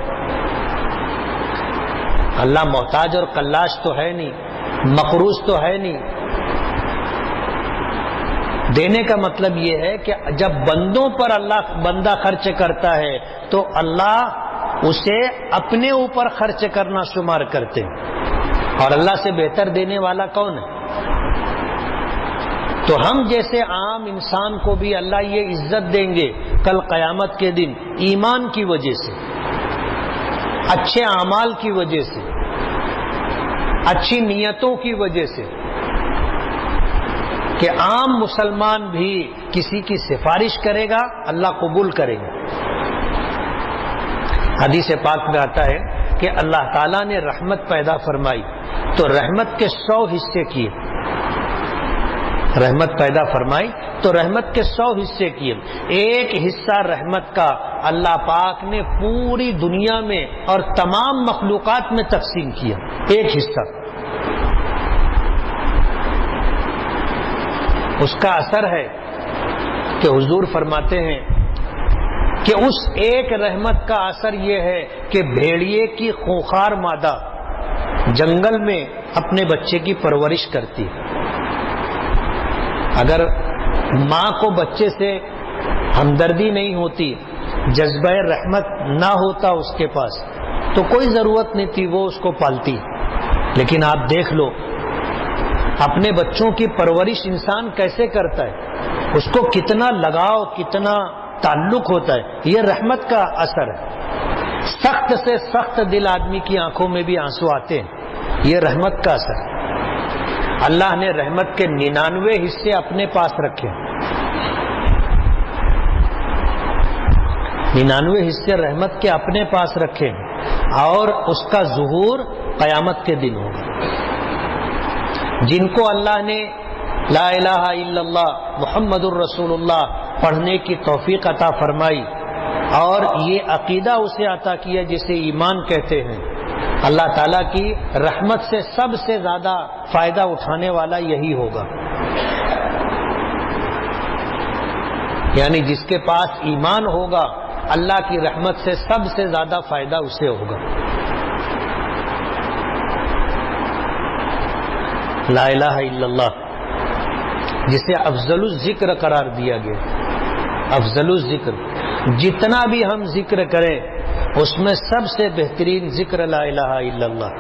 اللہ محتاج اور قلاش تو ہے نہیں، مقروض تو ہے نہیں، دینے کا مطلب یہ ہے کہ جب بندوں پر بندہ خرچ کرتا ہے تو اللہ اسے اپنے اوپر خرچ کرنا شمار کرتے ہیں، اور اللہ سے بہتر دینے والا کون ہے؟ تو ہم جیسے عام انسان کو بھی اللہ یہ عزت دیں گے کل قیامت کے دن، ایمان کی وجہ سے، اچھے اعمال کی وجہ سے، اچھی نیتوں کی وجہ سے، کہ عام مسلمان بھی کسی کی سفارش کرے گا اللہ قبول کرے گا۔ حدیث پاک میں آتا ہے کہ اللہ تعالیٰ نے رحمت پیدا فرمائی تو رحمت کے 100 حصے کیے، رحمت پیدا فرمائی تو رحمت کے 100 حصے کیے، ایک حصہ رحمت کا اللہ پاک نے پوری دنیا میں اور تمام مخلوقات میں تقسیم کیا، ایک حصہ۔ اس کا اثر ہے کہ حضور فرماتے ہیں کہ اس ایک رحمت کا اثر یہ ہے کہ بھیڑیے کی خونخوار مادہ جنگل میں اپنے بچے کی پرورش کرتی ہے۔ اگر ماں کو بچے سے ہمدردی نہیں ہوتی، جذبہ رحمت نہ ہوتا اس کے پاس، تو کوئی ضرورت نہیں تھی وہ اس کو پالتی۔ لیکن آپ دیکھ لو اپنے بچوں کی پرورش انسان کیسے کرتا ہے، اس کو کتنا لگاؤ، کتنا تعلق ہوتا ہے، یہ رحمت کا اثر ہے۔ سخت سے سخت دل آدمی کی آنکھوں میں بھی آنسو آتے ہیں، یہ رحمت کا اثر ہے۔ اللہ نے رحمت کے 99 حصے اپنے پاس رکھے، 99 حصے رحمت کے اپنے پاس رکھے، اور اس کا ظہور قیامت کے دن ہوگا۔ جن کو اللہ نے لا الہ الا اللہ محمد الرسول اللہ پڑھنے کی توفیق عطا فرمائی اور یہ عقیدہ اسے عطا کیا جسے ایمان کہتے ہیں، اللہ تعالیٰ کی رحمت سے سب سے زیادہ فائدہ اٹھانے والا یہی ہوگا۔ یعنی جس کے پاس ایمان ہوگا اللہ کی رحمت سے سب سے زیادہ فائدہ اسے ہوگا۔ لا الہ الا اللہ جسے افضل الذکر قرار دیا گیا، افضل الذکر، جتنا بھی ہم ذکر کریں اس میں سب سے بہترین ذکر لا الہ الا اللہ۔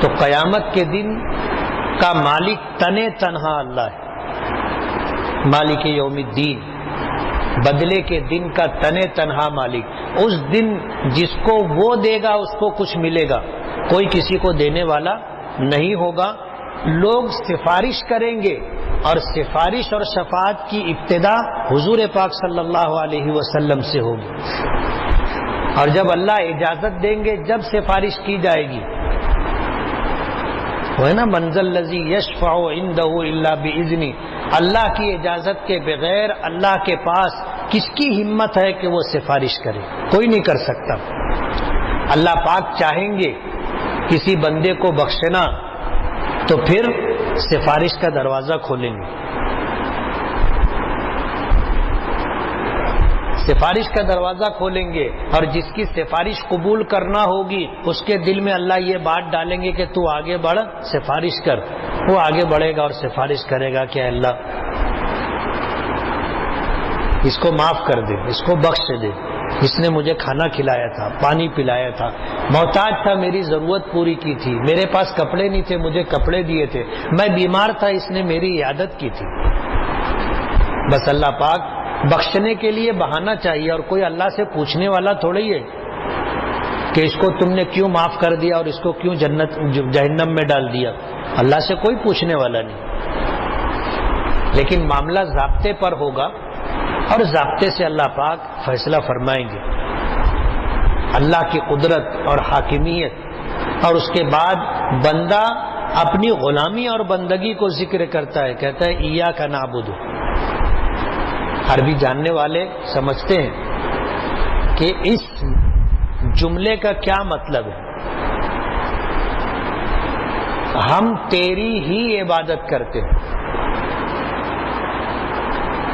تو قیامت کے دن کا مالک تنے تنہا اللہ ہے، مالک یوم الدین، بدلے کے دن کا تنے تنہا مالک۔ اس دن جس کو وہ دے گا اس کو کچھ ملے گا، کوئی کسی کو دینے والا نہیں ہوگا۔ لوگ سفارش کریں گے، اور سفارش اور شفاعت کی ابتدا حضور پاک صلی اللہ علیہ وسلم سے ہوگی، اور جب اللہ اجازت دیں گے جب سفارش کی جائے گی، وہ ہے نا منزل الذی یشفع عنده الا باذنہ، اللہ کی اجازت کے بغیر اللہ کے پاس کس کی ہمت ہے کہ وہ سفارش کرے؟ کوئی نہیں کر سکتا۔ اللہ پاک چاہیں گے کسی بندے کو بخشنا تو پھر سفارش کا دروازہ کھولیں گے، سفارش کا دروازہ کھولیں گے، اور جس کی سفارش قبول کرنا ہوگی اس کے دل میں اللہ یہ بات ڈالیں گے کہ تو آگے بڑھ، سفارش کر۔ وہ آگے بڑھے گا اور سفارش کرے گا کہ اللہ اس کو معاف کر دے، اس کو بخش دے، اس نے مجھے کھانا کھلایا تھا، پانی پلایا تھا، محتاج تھا، میری ضرورت پوری کی تھی، میرے پاس کپڑے نہیں تھے، مجھے کپڑے دیے تھے، میں بیمار تھا، اس نے میری عیادت کی تھی۔ بس اللہ پاک بخشنے کے لیے بہانہ چاہیے، اور کوئی اللہ سے پوچھنے والا تھوڑی ہے کہ اس کو تم نے کیوں معاف کر دیا اور اس کو کیوں جہنم میں ڈال دیا۔ اللہ سے کوئی پوچھنے والا نہیں، لیکن معاملہ ضابطے پر ہوگا، اور ضابطے سے اللہ پاک فیصلہ فرمائیں گے۔ اللہ کی قدرت اور حاکمیت، اور اس کے بعد بندہ اپنی غلامی اور بندگی کو ذکر کرتا ہے، کہتا ہے ایاک نعبد۔ عربی جاننے والے سمجھتے ہیں کہ اس جملے کا کیا مطلب ہے۔ ہم تیری ہی عبادت کرتے ہیں۔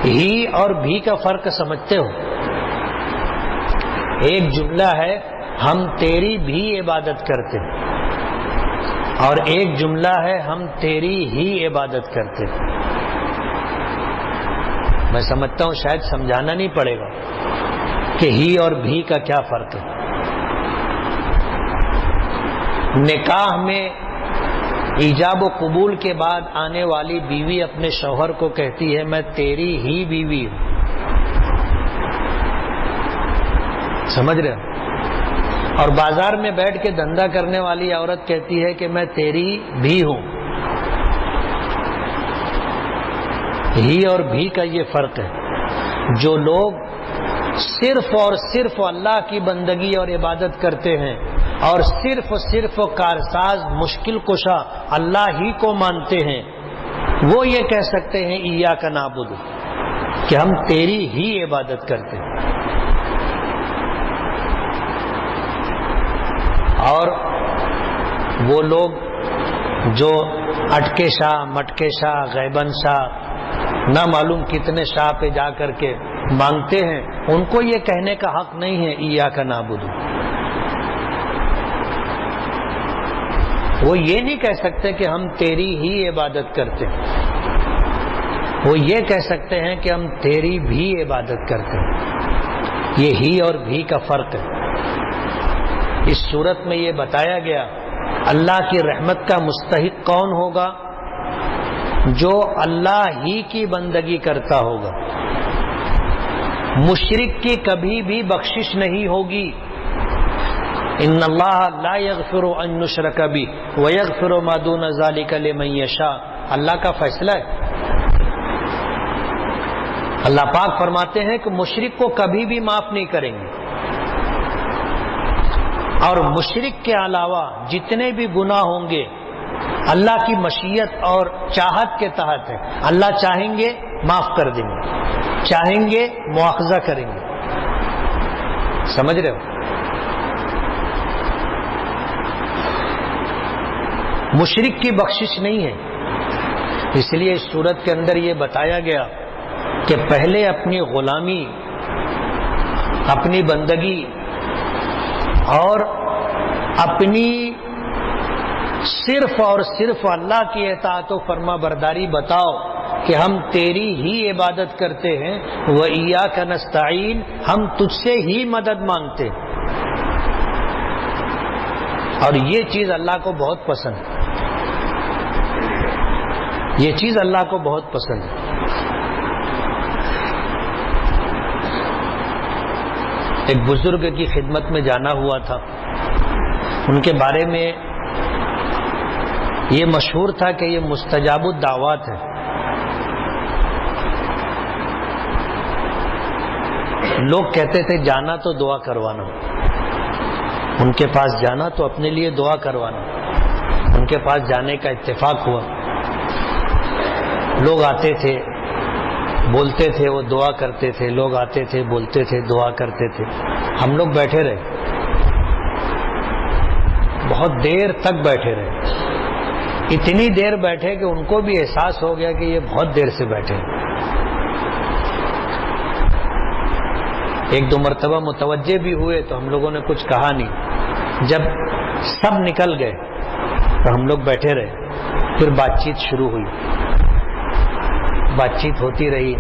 ہی اور بھی کا فرق سمجھتے ہو؟ ایک جملہ ہے ہم تیری بھی عبادت کرتے ہیں، اور ایک جملہ ہے ہم تیری ہی عبادت کرتے ہیں۔ میں سمجھتا ہوں شاید سمجھانا نہیں پڑے گا کہ ہی اور بھی کا کیا فرق ہے۔ نکاح میں ایجاب و قبول کے بعد آنے والی بیوی اپنے شوہر کو کہتی ہے میں تیری ہی بیوی ہوں، سمجھ رہے ہو؟ اور بازار میں بیٹھ کے دھندا کرنے والی عورت کہتی ہے کہ میں تیری بھی ہوں۔ ہی اور بھی کا یہ فرق ہے۔ جو لوگ صرف اور صرف اللہ کی بندگی اور عبادت کرتے ہیں اور صرف کارساز مشکل کشا اللہ ہی کو مانتے ہیں، وہ یہ کہہ سکتے ہیں ایاک نعبد، کہ ہم تیری ہی عبادت کرتے ہیں۔ اور وہ لوگ جو اٹکے شاہ، مٹکے شاہ، غیبن شاہ، نہ معلوم کتنے شاہ پہ جا کر کے مانگتے ہیں، ان کو یہ کہنے کا حق نہیں ہے ایاک نعبد۔ وہ یہ نہیں کہہ سکتے کہ ہم تیری ہی عبادت کرتے ہیں، وہ یہ کہہ سکتے ہیں کہ ہم تیری بھی عبادت کرتے ہیں۔ یہ ہی اور بھی کا فرق ہے۔ اس صورت میں یہ بتایا گیا اللہ کی رحمت کا مستحق کون ہوگا؟ جو اللہ ہی کی بندگی کرتا ہوگا۔ مشرک کی کبھی بھی بخشش نہیں ہوگی۔ ان اللہ لا یغفر ان یشرک بہ ویغفر ما دون ذلک لمن یشاء، اللہ کا فیصلہ ہے۔ اللہ پاک فرماتے ہیں کہ مشرک کو کبھی بھی معاف نہیں کریں گے، اور مشرک کے علاوہ جتنے بھی گناہ ہوں گے اللہ کی مشیت اور چاہت کے تحت ہے۔ اللہ چاہیں گے معاف کر دیں گے، چاہیں گے مواخذہ کریں گے، سمجھ رہے ہو؟ مشرک کی بخشش نہیں ہے۔ اس لیے اس صورت کے اندر یہ بتایا گیا کہ پہلے اپنی غلامی، اپنی بندگی اور اپنی صرف اور صرف اللہ کی اطاعت و فرما برداری بتاؤ کہ ہم تیری ہی عبادت کرتے ہیں، وَإِيَّاكَ نَسْتَعِينُ، ہم تجھ سے ہی مدد مانگتے ہیں۔ اور یہ چیز اللہ کو بہت پسند ہے، یہ چیز اللہ کو بہت پسند ہے۔ ایک بزرگ کی خدمت میں جانا ہوا تھا، ان کے بارے میں یہ مشہور تھا کہ یہ مستجاب الدعوات ہے۔ لوگ کہتے تھے جانا تو دعا کروانا، ان کے پاس جانا تو اپنے لیے دعا کروانا۔ ان کے پاس جانے کا اتفاق ہوا، لوگ آتے تھے بولتے تھے، وہ دعا کرتے تھے، لوگ آتے تھے بولتے تھے، دعا کرتے تھے۔ ہم لوگ بیٹھے رہے، بہت دیر تک بیٹھے رہے، اتنی دیر بیٹھے کہ ان کو بھی احساس ہو گیا کہ یہ بہت دیر سے بیٹھے ہیں۔ ایک دو مرتبہ متوجہ بھی ہوئے تو ہم لوگوں نے کچھ کہا نہیں۔ جب سب نکل گئے تو ہم لوگ بیٹھے رہے، پھر بات چیت شروع ہوئی، بات چیت ہوتی رہی۔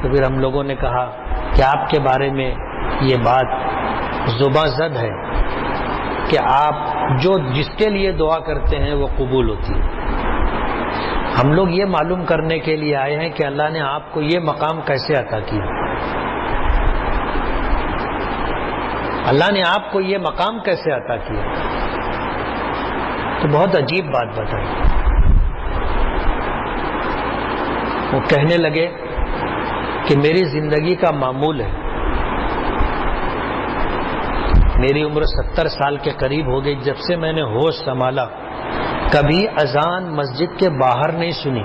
تو پھر ہم لوگوں نے کہا کہ آپ کے بارے میں یہ بات زباں زد ہے کہ آپ جس کے لیے دعا کرتے ہیں وہ قبول ہوتی ہے۔ ہم لوگ یہ معلوم کرنے کے لیے آئے ہیں کہ اللہ نے آپ کو یہ مقام کیسے عطا کیا، اللہ نے آپ کو یہ مقام کیسے عطا کیا۔ تو بہت عجیب بات بتائی۔ وہ کہنے لگے کہ میری زندگی کا معمول ہے، میری عمر 70 سال کے قریب ہو گئی، جب سے میں نے ہوش سنبھالا کبھی اذان مسجد کے باہر نہیں سنی۔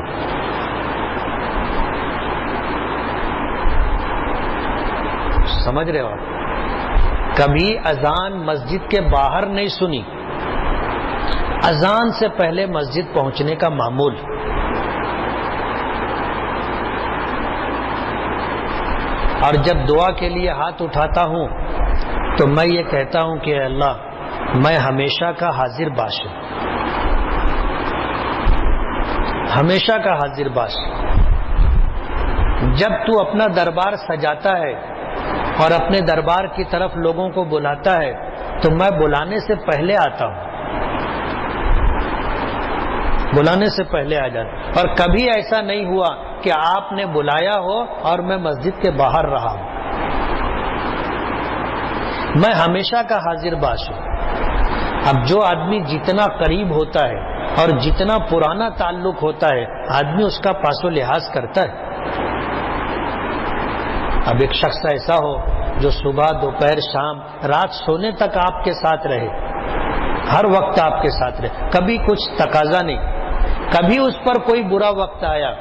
سمجھ رہے ہو آپ؟ کبھی اذان مسجد کے باہر نہیں سنی، اذان سے پہلے مسجد پہنچنے کا معمول۔ اور جب دعا کے لیے ہاتھ اٹھاتا ہوں تو میں یہ کہتا ہوں کہ اے اللہ میں ہمیشہ کا حاضر باش ہوں، ہمیشہ کا حاضر باش. جب تو اپنا دربار سجاتا ہے اور اپنے دربار کی طرف لوگوں کو بلاتا ہے تو میں بلانے سے پہلے آتا ہوں، بلانے سے پہلے آ جاتا. اور کبھی ایسا نہیں ہوا کہ آپ نے بلایا ہو اور میں مسجد کے باہر رہا ہوں. میں ہمیشہ کا حاضر باش ہوں. اب جو آدمی جتنا قریب ہوتا ہے اور جتنا پرانا تعلق ہوتا ہے آدمی اس کا پاس و لحاظ کرتا ہے. اب ایک شخص ایسا ہو جو صبح دوپہر شام رات سونے تک آپ کے ساتھ رہے، ہر وقت آپ کے ساتھ رہے، کبھی کچھ تقاضا نہیں، کبھی اس پر کوئی برا وقت آیا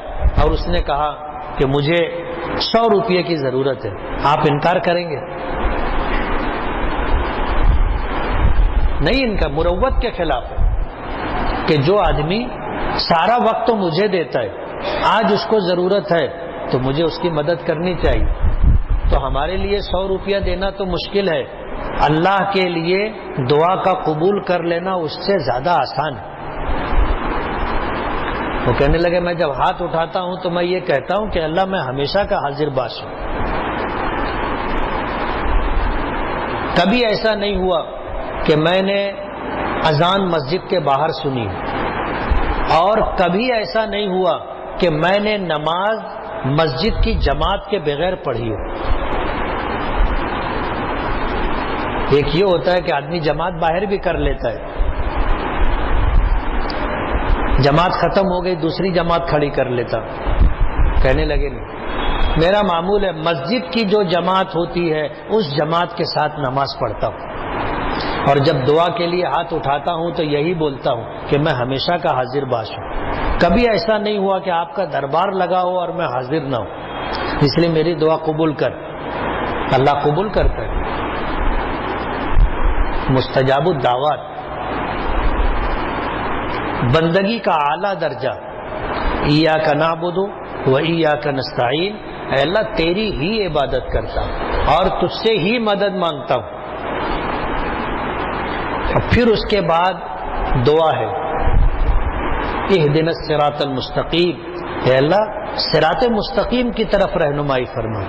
اور اس نے کہا کہ مجھے 100 روپے کی ضرورت ہے، آپ انکار کریں گے؟ نہیں، ان کا مروت کے خلاف ہے کہ جو آدمی سارا وقت تو مجھے دیتا ہے، آج اس کو ضرورت ہے تو مجھے اس کی مدد کرنی چاہیے. تو ہمارے لیے 100 روپیہ دینا تو مشکل ہے، اللہ کے لیے دعا کا قبول کر لینا اس سے زیادہ آسان ہے. وہ کہنے لگے میں جب ہاتھ اٹھاتا ہوں تو میں یہ کہتا ہوں کہ اللہ میں ہمیشہ کا حاضر باش ہوں. کبھی ایسا نہیں ہوا کہ میں نے اذان مسجد کے باہر سنی، اور کبھی ایسا نہیں ہوا کہ میں نے نماز مسجد کی جماعت کے بغیر پڑھی ہو. ایک یہ ہوتا ہے کہ آدمی جماعت باہر بھی کر لیتا ہے، جماعت ختم ہو گئی دوسری جماعت کھڑی کر لیتا. کہنے لگے نہیں، میرا معمول ہے مسجد کی جو جماعت ہوتی ہے اس جماعت کے ساتھ نماز پڑھتا ہوں، اور جب دعا کے لیے ہاتھ اٹھاتا ہوں تو یہی بولتا ہوں کہ میں ہمیشہ کا حاضر باش ہوں. کبھی ایسا نہیں ہوا کہ آپ کا دربار لگا ہو اور میں حاضر نہ ہوں، اس لیے میری دعا قبول کر. اللہ قبول کرتا ہے. مستجاب الدعوات، بندگی کا اعلیٰ درجہ. ایاک نعبد و ایاک نستعین، اے اللہ تیری ہی عبادت کرتا ہوں اور تجھ سے ہی مدد مانگتا ہوں. اور پھر اس کے بعد دعا ہے اہدنا الصراط المستقیم، اے اللہ صراط مستقیم کی طرف رہنمائی فرما.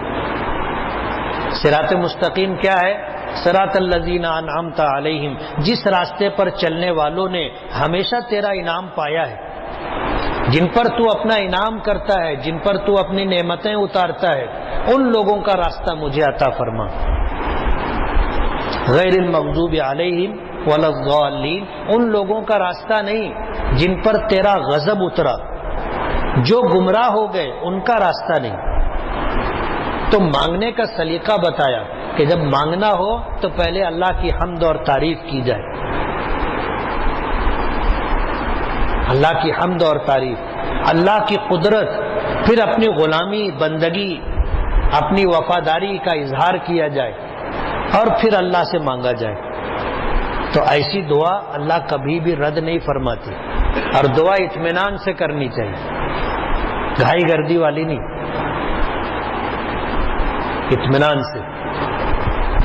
صراط مستقیم کیا ہے؟ صراط الذین انعمت علیہم، جس راستے پر چلنے والوں نے ہمیشہ تیرا انعام پایا ہے، جن پر تو اپنا انعام کرتا ہے، جن پر تو اپنی نعمتیں اتارتا ہے، ان لوگوں کا راستہ مجھے عطا فرما. غیر المغضوب علیہم ولا الضالین، ان لوگوں کا راستہ نہیں جن پر تیرا غضب اترا، جو گمراہ ہو گئے ان کا راستہ نہیں. تو مانگنے کا سلیقہ بتایا کہ جب مانگنا ہو تو پہلے اللہ کی حمد اور تعریف کی جائے. اللہ کی حمد اور تعریف، اللہ کی قدرت، پھر اپنی غلامی، بندگی، اپنی وفاداری کا اظہار کیا جائے اور پھر اللہ سے مانگا جائے. تو ایسی دعا اللہ کبھی بھی رد نہیں فرماتی، اور دعا اطمینان سے کرنی چاہیے، گھائی گردی والی نہیں، اطمینان سے.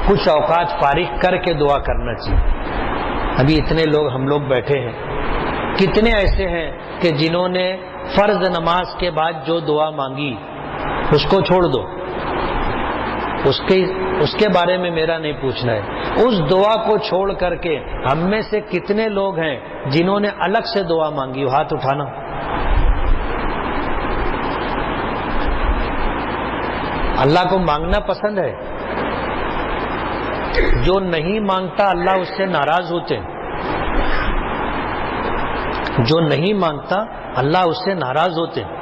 کچھ اوقات فارغ کر کے دعا کرنا چاہیے. ابھی اتنے لوگ ہم لوگ بیٹھے ہیں، کتنے ایسے ہیں کہ جنہوں نے فرض نماز کے بعد جو دعا مانگی اس کو چھوڑ دو، اس کے بارے میں میرا نہیں پوچھنا ہے. اس دعا کو چھوڑ کر کے ہم میں سے کتنے لوگ ہیں جنہوں نے الگ سے دعا مانگی؟ ہاتھ اٹھانا. اللہ کو مانگنا پسند ہے. جو نہیں مانگتا اللہ اس سے ناراض ہوتے ہیں، جو نہیں مانگتا اللہ اس سے ناراض ہوتے ہیں.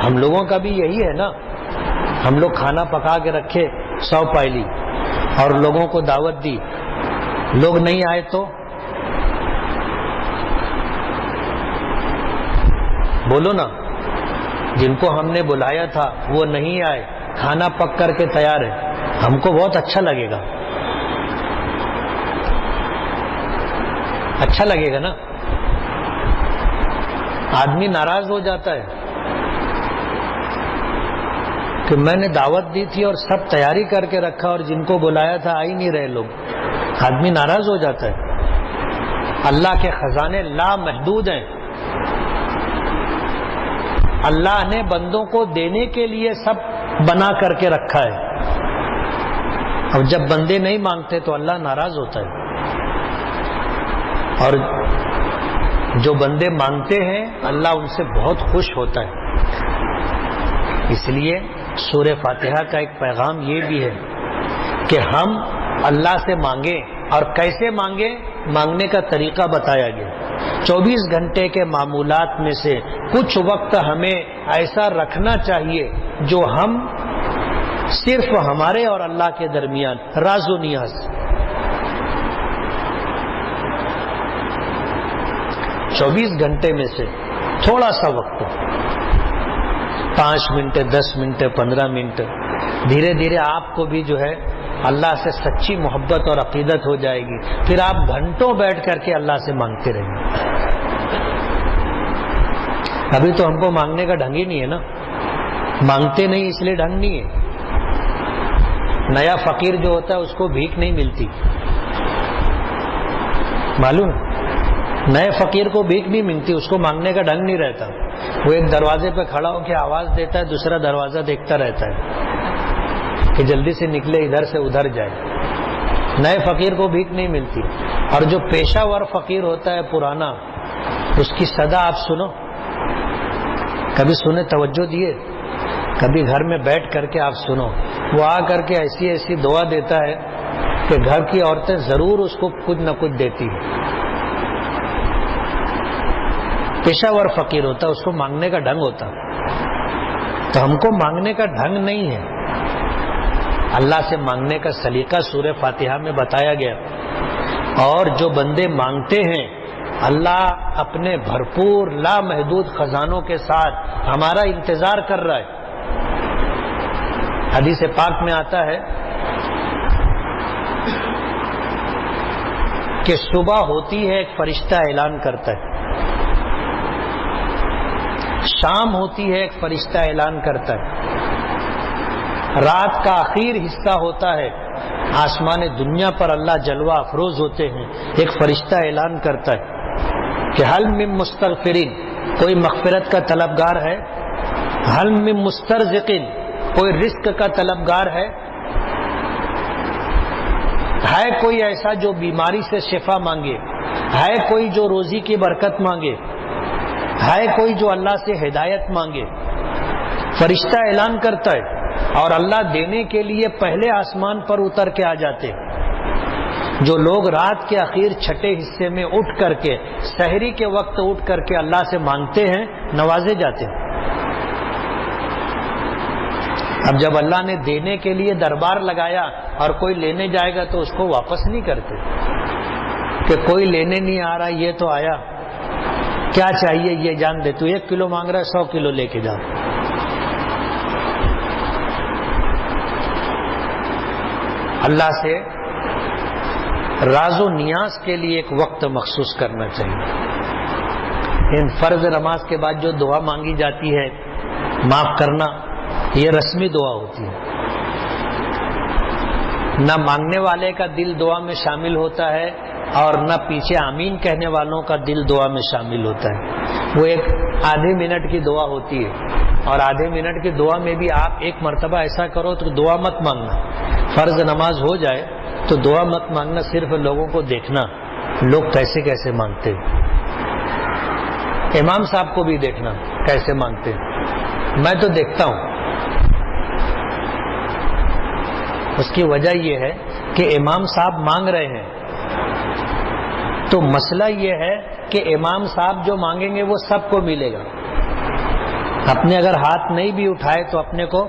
ہم لوگوں کا بھی یہی ہے نا، ہم لوگ کھانا پکا کے رکھے 100 پائلی اور لوگوں کو دعوت دی، لوگ نہیں آئے تو بولو نا. جن کو ہم نے بلایا تھا وہ نہیں آئے، کھانا پک کر کے تیار ہے، ہم کو بہت اچھا لگے گا، اچھا لگے گا نا. آدمی ناراض ہو جاتا ہے کہ میں نے دعوت دی تھی اور سب تیاری کر کے رکھا اور جن کو بلایا تھا آ ہی نہیں رہے لوگ. آدمی ناراض ہو جاتا ہے. اللہ کے خزانے لامحدود ہیں، اللہ نے بندوں کو دینے کے لیے سب بنا کر کے رکھا ہے، اور جب بندے نہیں مانگتے تو اللہ ناراض ہوتا ہے، اور جو بندے مانگتے ہیں اللہ ان سے بہت خوش ہوتا ہے۔ اس لیے سورہ فاتحہ کا ایک پیغام یہ بھی ہے کہ ہم اللہ سے مانگیں، اور کیسے مانگیں، مانگنے کا طریقہ بتایا گیا۔ 24 گھنٹے کے معمولات میں سے کچھ وقت ہمیں ایسا رکھنا چاہیے جو ہم صرف ہمارے اور اللہ کے درمیان راز و نیاز، 24 گھنٹے میں سے تھوڑا سا وقت، 5 منٹ 10 منٹ 15 منٹ، دھیرے دھیرے آپ کو بھی جو ہے اللہ سے سچی محبت اور عقیدت ہو جائے گی، پھر آپ گھنٹوں بیٹھ کر کے اللہ سے مانگتے رہیں گے۔ ابھی تو ہم کو مانگنے کا ڈھنگ ہی نہیں ہے نا، مانگتے نہیں اس لیے ڈھنگ نہیں ہے۔ نیا فقیر جو ہوتا ہے اس کو بھیک نہیں ملتی، معلوم، نئے فقیر کو بھیک نہیں ملتی، اس کو مانگنے کا ڈھنگ نہیں رہتا، وہ ایک دروازے پہ کھڑا ہو کے آواز دیتا ہے، دوسرا دروازہ دیکھتا رہتا ہے کہ جلدی سے نکلے، ادھر سے ادھر جائے۔ نئے فقیر کو بھیک نہیں ملتی، اور جو پیشہ ور فقیر ہوتا ہے پرانا، اس کی صدا آپ سنو، کبھی سنے، توجہ دیے، کبھی گھر میں بیٹھ کر کے آپ سنو، وہ آ کر کے ایسی ایسی دعا دیتا ہے کہ گھر کی عورتیں ضرور اس کو کچھ نہ کچھ دیتی ہیں۔ پیشہ ور فقیر ہوتا ہے، اس کو مانگنے کا ڈھنگ ہوتا، تو ہم کو مانگنے کا ڈھنگ نہیں ہے، اللہ سے مانگنے کا سلیقہ سورہ فاتحہ میں بتایا گیا، اور جو بندے مانگتے ہیں اللہ اپنے بھرپور لامحدود خزانوں کے ساتھ ہمارا انتظار کر رہا ہے۔ حدیث پاک میں آتا ہے کہ صبح ہوتی ہے ایک فرشتہ اعلان کرتا ہے، شام ہوتی ہے ایک فرشتہ اعلان کرتا ہے، رات کا آخر حصہ ہوتا ہے، آسمان دنیا پر اللہ جلوہ افروز ہوتے ہیں، ایک فرشتہ اعلان کرتا ہے کہ حل من مستغفرین، کوئی مغفرت کا طلبگار ہے، حل من مسترزقین، کوئی رزق کا طلبگار ہے کوئی ایسا جو بیماری سے شفا مانگے، ہے کوئی جو روزی کی برکت مانگے، ہے کوئی جو اللہ سے ہدایت مانگے۔ فرشتہ اعلان کرتا ہے اور اللہ دینے کے لیے پہلے آسمان پر اتر کے آ جاتے۔ جو لوگ رات کے اخیر چھٹے حصے میں اٹھ کر کے، سحری کے وقت اٹھ کر کے اللہ سے مانگتے ہیں، نوازے جاتے ہیں۔ اب جب اللہ نے دینے کے لیے دربار لگایا اور کوئی لینے جائے گا تو اس کو واپس نہیں کرتے کہ کوئی لینے نہیں آ رہا، یہ تو آیا، کیا چاہیے یہ جان دے، تو 1 کلو مانگ رہا ہے، 100 کلو لے کے جاؤ۔ اللہ سے راز و نیاز کے لیے ایک وقت مخصوص کرنا چاہیے۔ ان فرض نماز کے بعد جو دعا مانگی جاتی ہے، معاف کرنا، یہ رسمی دعا ہوتی ہے، نہ مانگنے والے کا دل دعا میں شامل ہوتا ہے اور نہ پیچھے آمین کہنے والوں کا دل دعا میں شامل ہوتا ہے۔ وہ ایک آدھے منٹ کی دعا ہوتی ہے، اور آدھے منٹ کی دعا میں بھی آپ ایک مرتبہ ایسا کرو تو دعا مت مانگنا، فرض نماز ہو جائے تو دعا مت مانگنا، صرف لوگوں کو دیکھنا لوگ کیسے کیسے مانگتے ہیں، امام صاحب کو بھی دیکھنا کیسے مانگتے ہیں۔ میں تو دیکھتا ہوں، اس کی وجہ یہ ہے کہ امام صاحب مانگ رہے ہیں تو مسئلہ یہ ہے کہ امام صاحب جو مانگیں گے وہ سب کو ملے گا، اپنے اگر ہاتھ نہیں بھی اٹھائے تو اپنے کو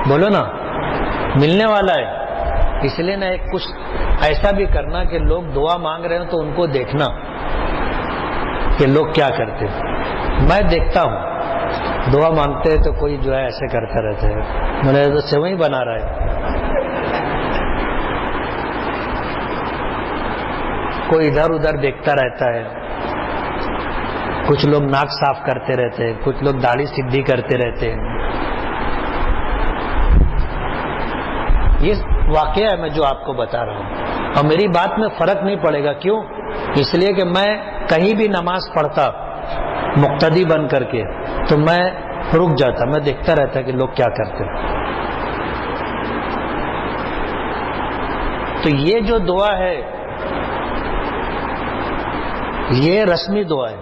بولو نا ملنے والا ہے۔ اس لیے نہ ایک کچھ ایسا بھی کرنا کہ لوگ دعا مانگ رہے ہوں تو ان کو دیکھنا کہ لوگ کیا کرتے ہیں۔ میں دیکھتا ہوں دعا مانگتے ہیں تو کوئی جو ہے ایسے کرتا رہتا ہے، میں نے تو سیوئی بنا رہا ہے، کوئی ادھر ادھر دیکھتا رہتا ہے، کچھ لوگ ناک صاف کرتے رہتے ہیں، کچھ لوگ داڑھی سیدھی کرتے رہتے ہیں۔ یہ واقعہ ہے میں جو آپ کو بتا رہا ہوں، اور میری بات میں فرق نہیں پڑے گا، کیوں؟ اس لیے کہ میں کہیں بھی نماز پڑھتا مقتدی بن کر کے تو میں رک جاتا، میں دیکھتا رہتا کہ لوگ کیا کرتے. تو یہ جو دعا ہے یہ رسمی دعا ہے،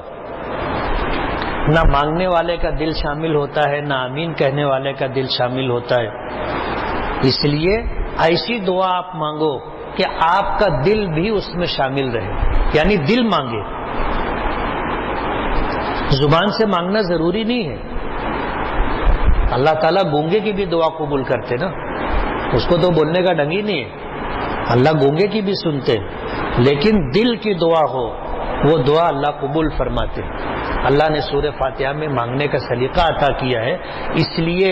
نہ مانگنے والے کا دل شامل ہوتا ہے، نہ آمین کہنے والے کا دل شامل ہوتا ہے. اس لیے ایسی دعا آپ مانگو کہ آپ کا دل بھی اس میں شامل رہے، یعنی دل مانگے. زبان سے مانگنا ضروری نہیں ہے. اللہ تعالیٰ گونگے کی بھی دعا قبول کرتے نا، اس کو تو بولنے کا ڈھنگ ہی نہیں ہے. اللہ گونگے کی بھی سنتے، لیکن دل کی دعا ہو وہ دعا اللہ قبول فرماتے. اللہ نے سورہ فاتحہ میں مانگنے کا سلیقہ عطا کیا ہے، اس لیے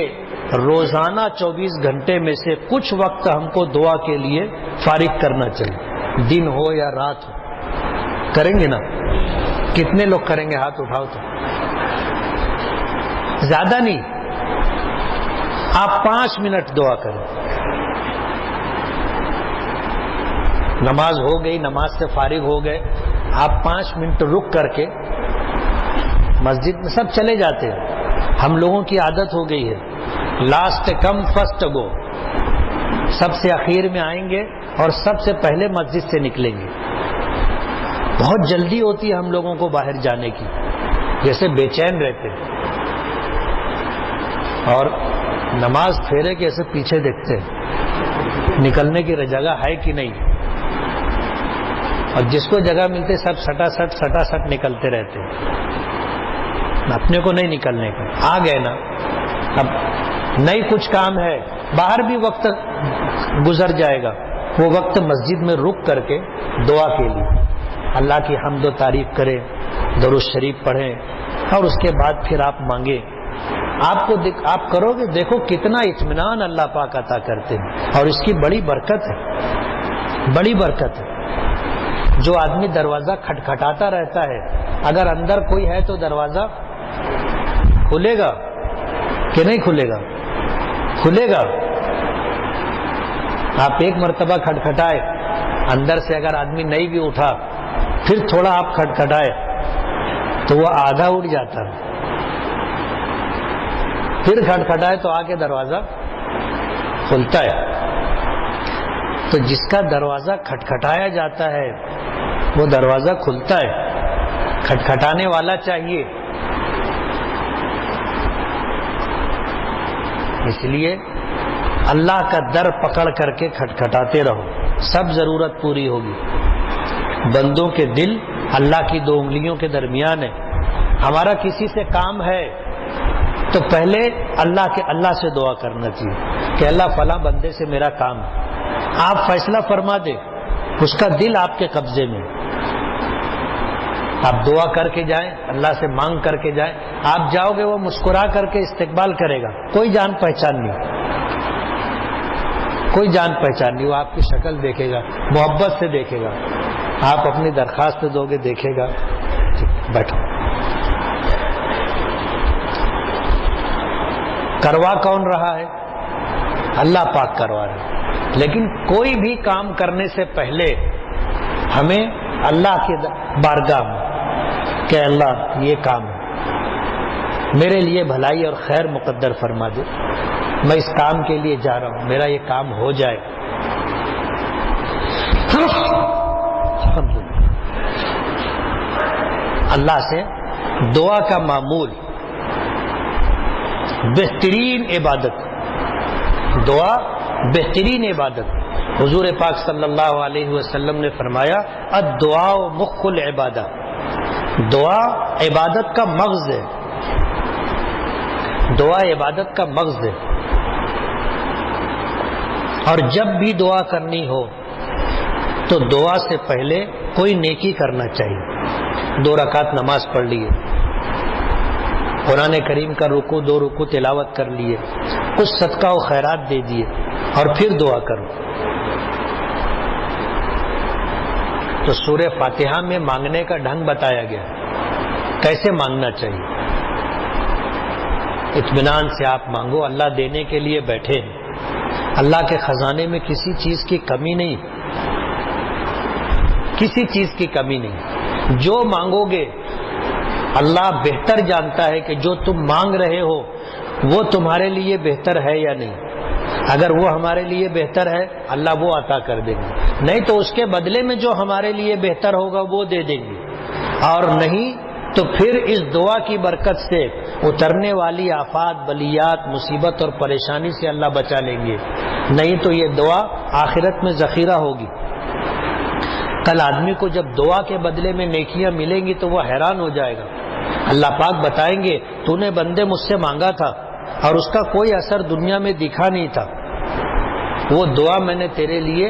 روزانہ 24 گھنٹے میں سے کچھ وقت ہم کو دعا کے لیے فارغ کرنا چاہیے، دن ہو یا رات ہو. کریں گے نا؟ کتنے لوگ کریں گے؟ ہاتھ اٹھاؤ. تو زیادہ نہیں، آپ 5 منٹ دعا کریں. نماز ہو گئی، نماز سے فارغ ہو گئے، آپ 5 منٹ رک کر کے مسجد میں سب چلے جاتے ہیں. ہم لوگوں کی عادت ہو گئی ہے لاسٹ کم فرسٹ گو، سب سے اخیر میں آئیں گے اور سب سے پہلے مسجد سے نکلیں گے. بہت جلدی ہوتی ہے ہم لوگوں کو باہر جانے کی، جیسے بے چین رہتے ہیں، اور نماز پھیرے کے ایسے پیچھے دیکھتے ہیں نکلنے کی جگہ ہے کہ نہیں، اور جس کو جگہ ملتے سب سٹا سٹ نکلتے رہتے ہیں. اپنے کو نہیں نکلنے کا. آ گئے نا، اب نہیں کچھ کام ہے، باہر بھی وقت گزر جائے گا، وہ وقت مسجد میں رک کر کے دعا کے لیے اللہ کی حمد و تعریف کریں، درود شریف پڑھیں، اور اس کے بعد پھر آپ مانگیں. آپ کرو گے، دیکھو کتنا اطمینان اللہ پاک عطا کرتے ہیں، اور اس کی بڑی برکت ہے، بڑی برکت ہے. جو آدمی دروازہ کھٹکھٹاتا رہتا ہے، اگر اندر کوئی ہے تو دروازہ کھلے گا کہ نہیں کھلے گا؟ کھلے گا. آپ ایک مرتبہ کھٹکھٹائے، اندر سے اگر آدمی نہیں بھی اٹھا، پھر تھوڑا آپ کھٹکھٹائے تو وہ آدھا اٹھ جاتا ہے، پھر کھٹکھٹائے تو آ کے دروازہ کھلتا ہے. تو جس کا دروازہ کھٹکھٹایا جاتا ہے وہ دروازہ کھلتا ہے. کھٹکھٹانے والا چاہیے. اس لیے اللہ کا در پکڑ کر کے کھٹکھٹاتے رہو، سب ضرورت پوری ہوگی. بندوں کے دل اللہ کی 2 انگلیوں کے درمیان ہے. ہمارا کسی سے کام ہے تو پہلے اللہ سے دعا کرنا چاہیے کہ اللہ فلاں بندے سے میرا کام ہے. آپ فیصلہ فرما دے، اس کا دل آپ کے قبضے میں. آپ دعا کر کے جائیں، اللہ سے مانگ کر کے جائیں، آپ جاؤ گے وہ مسکرا کر کے استقبال کرے گا. کوئی جان پہچان نہیں، کوئی جان پہچان نہیں. وہ آپ کی شکل دیکھے گا، محبت سے دیکھے گا. آپ اپنی درخواست دو گے، دیکھے گا. بیٹھو. کروا کون رہا ہے؟ اللہ پاک کروا رہا ہے. لیکن کوئی بھی کام کرنے سے پہلے ہمیں اللہ کی بارگاہ میں کہ اللہ یہ کام ہے، میرے لیے بھلائی اور خیر مقدر فرما دے، میں اس کام کے لیے جا رہا ہوں، میرا یہ کام ہو جائے. اللہ سے دعا کا معمول بہترین عبادت، دعا بہترین عبادت. حضور پاک صلی اللہ علیہ وسلم نے فرمایا الدعاء مخ العبادہ، دعا عبادت کا مغز ہے، دعا عبادت کا مغز ہے. اور جب بھی دعا کرنی ہو تو دعا سے پہلے کوئی نیکی کرنا چاہیے. 2 رکعت نماز پڑھ لیے، قرآن کریم کا رکوع 2 رکوع تلاوت کر لیے، کچھ صدقہ و خیرات دے دیے، اور پھر دعا کرو. تو سورہ فاتحہ میں مانگنے کا ڈھنگ بتایا گیا، کیسے مانگنا چاہیے. اطمینان سے آپ مانگو، اللہ دینے کے لیے بیٹھے ہیں. اللہ کے خزانے میں کسی چیز کی کمی نہیں، کسی چیز کی کمی نہیں. جو مانگو گے اللہ بہتر جانتا ہے کہ جو تم مانگ رہے ہو وہ تمہارے لیے بہتر ہے یا نہیں. اگر وہ ہمارے لیے بہتر ہے اللہ وہ عطا کر دیں گے، نہیں تو اس کے بدلے میں جو ہمارے لیے بہتر ہوگا وہ دے دیں گے، اور نہیں تو پھر اس دعا کی برکت سے اترنے والی آفات، بلیات، مصیبت اور پریشانی سے اللہ بچا لیں گے، نہیں تو یہ دعا آخرت میں ذخیرہ ہوگی. کل آدمی کو جب دعا کے بدلے میں نیکیاں ملیں گی تو وہ حیران ہو جائے گا. اللہ پاک بتائیں گے تو نے بندے مجھ سے مانگا تھا اور اس کا کوئی اثر دنیا میں دکھا نہیں تھا، وہ دعا میں نے تیرے لیے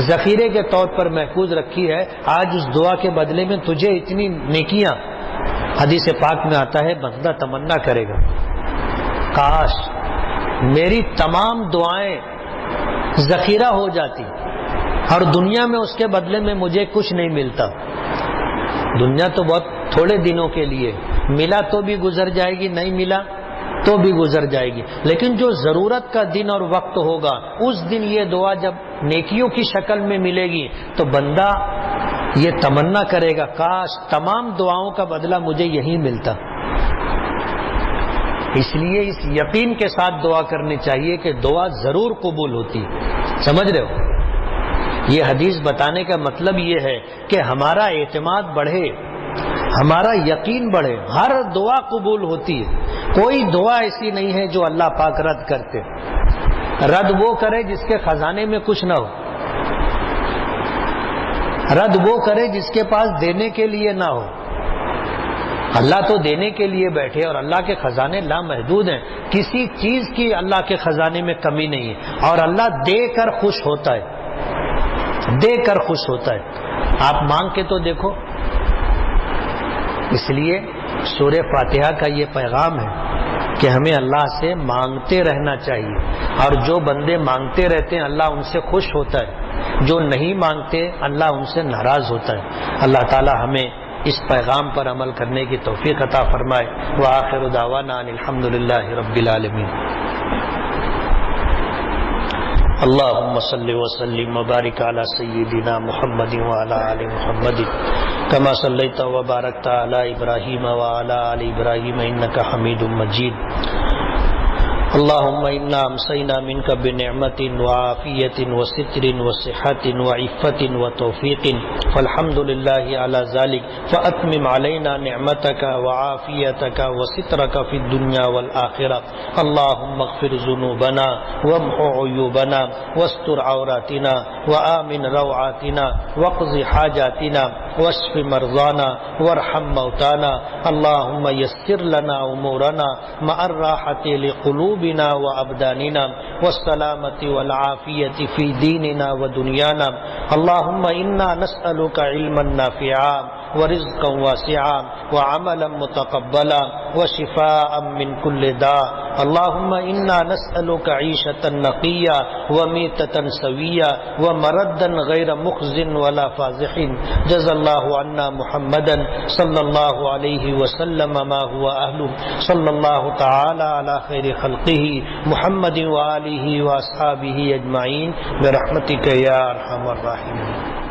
ذخیرے کے طور پر محفوظ رکھی ہے، آج اس دعا کے بدلے میں تجھے اتنی نیکیاں. حدیث پاک میں آتا ہے بندہ تمنا کرے گا کاش میری تمام دعائیں ذخیرہ ہو جاتی اور دنیا میں اس کے بدلے میں مجھے کچھ نہیں ملتا. دنیا تو بہت تھوڑے دنوں کے لیے، ملا تو بھی گزر جائے گی، نہیں ملا تو بھی گزر جائے گی، لیکن جو ضرورت کا دن اور وقت ہوگا اس دن یہ دعا جب نیکیوں کی شکل میں ملے گی تو بندہ یہ تمنا کرے گا کاش تمام دعاؤں کا بدلہ مجھے یہی ملتا. اس لیے اس یقین کے ساتھ دعا کرنی چاہیے کہ دعا ضرور قبول ہوتی ہے. سمجھ رہے ہو؟ یہ حدیث بتانے کا مطلب یہ ہے کہ ہمارا اعتماد بڑھے، ہمارا یقین بڑھے. ہر دعا قبول ہوتی ہے، کوئی دعا ایسی نہیں ہے جو اللہ پاک رد کرتے. رد وہ کرے جس کے خزانے میں کچھ نہ ہو، رد وہ کرے جس کے پاس دینے کے لیے نہ ہو. اللہ تو دینے کے لیے بیٹھے اور اللہ کے خزانے لامحدود ہیں، کسی چیز کی اللہ کے خزانے میں کمی نہیں ہے، اور اللہ دے کر خوش ہوتا ہے، دے کر خوش ہوتا ہے. آپ مانگ کے تو دیکھو. اس لیے سورہ فاتحہ کا یہ پیغام ہے کہ ہمیں اللہ سے مانگتے رہنا چاہیے، اور جو بندے مانگتے رہتے ہیں اللہ ان سے خوش ہوتا ہے، جو نہیں مانگتے اللہ ان سے ناراض ہوتا ہے. اللہ تعالی ہمیں اس پیغام پر عمل کرنے کی توفیق عطا فرمائے. وآخر دعوانا ان الحمدللہ رب العالمین. اللهم صل وسلم وبارك على سيدنا محمد وعلى آل محمد كما صليت وباركت على إبراهيم وعلى آل إبراهيم إنك حميد مجيد. اللهم إنا أمسينا منك بنعمة وعافية وستر وصحة وعفة وتوفيق فالحمد لله على ذلك فأتمم علينا نعمتك وعافيتك وسترك في الدنيا والآخرة. اللهم اغفر ذنوبنا وامحو عيوبنا واستر عوراتنا وآمن روعاتنا واقض حاجاتنا واشف مرضانا وارحم موتانا. اللهم يسر لنا أمورنا مع الراحة لقلوبنا وأبداننا والسلامة والعافية في ديننا ودنيانا. اللهم إنا نسألك علما نافعا ورزقا واسعا وعملا متقبلا وشفاء من كل داء. اللهم إنا نسألك عيشة نقية وميتة سوية ومردا غير مخز ولا فازح. جزا الله عنا محمدا صلى الله عليه وسلم ما هو أهله. صلى الله تعالى على خير خلقه محمد وآله وأصحابه أجمعين برحمتك يا أرحم الراحمين.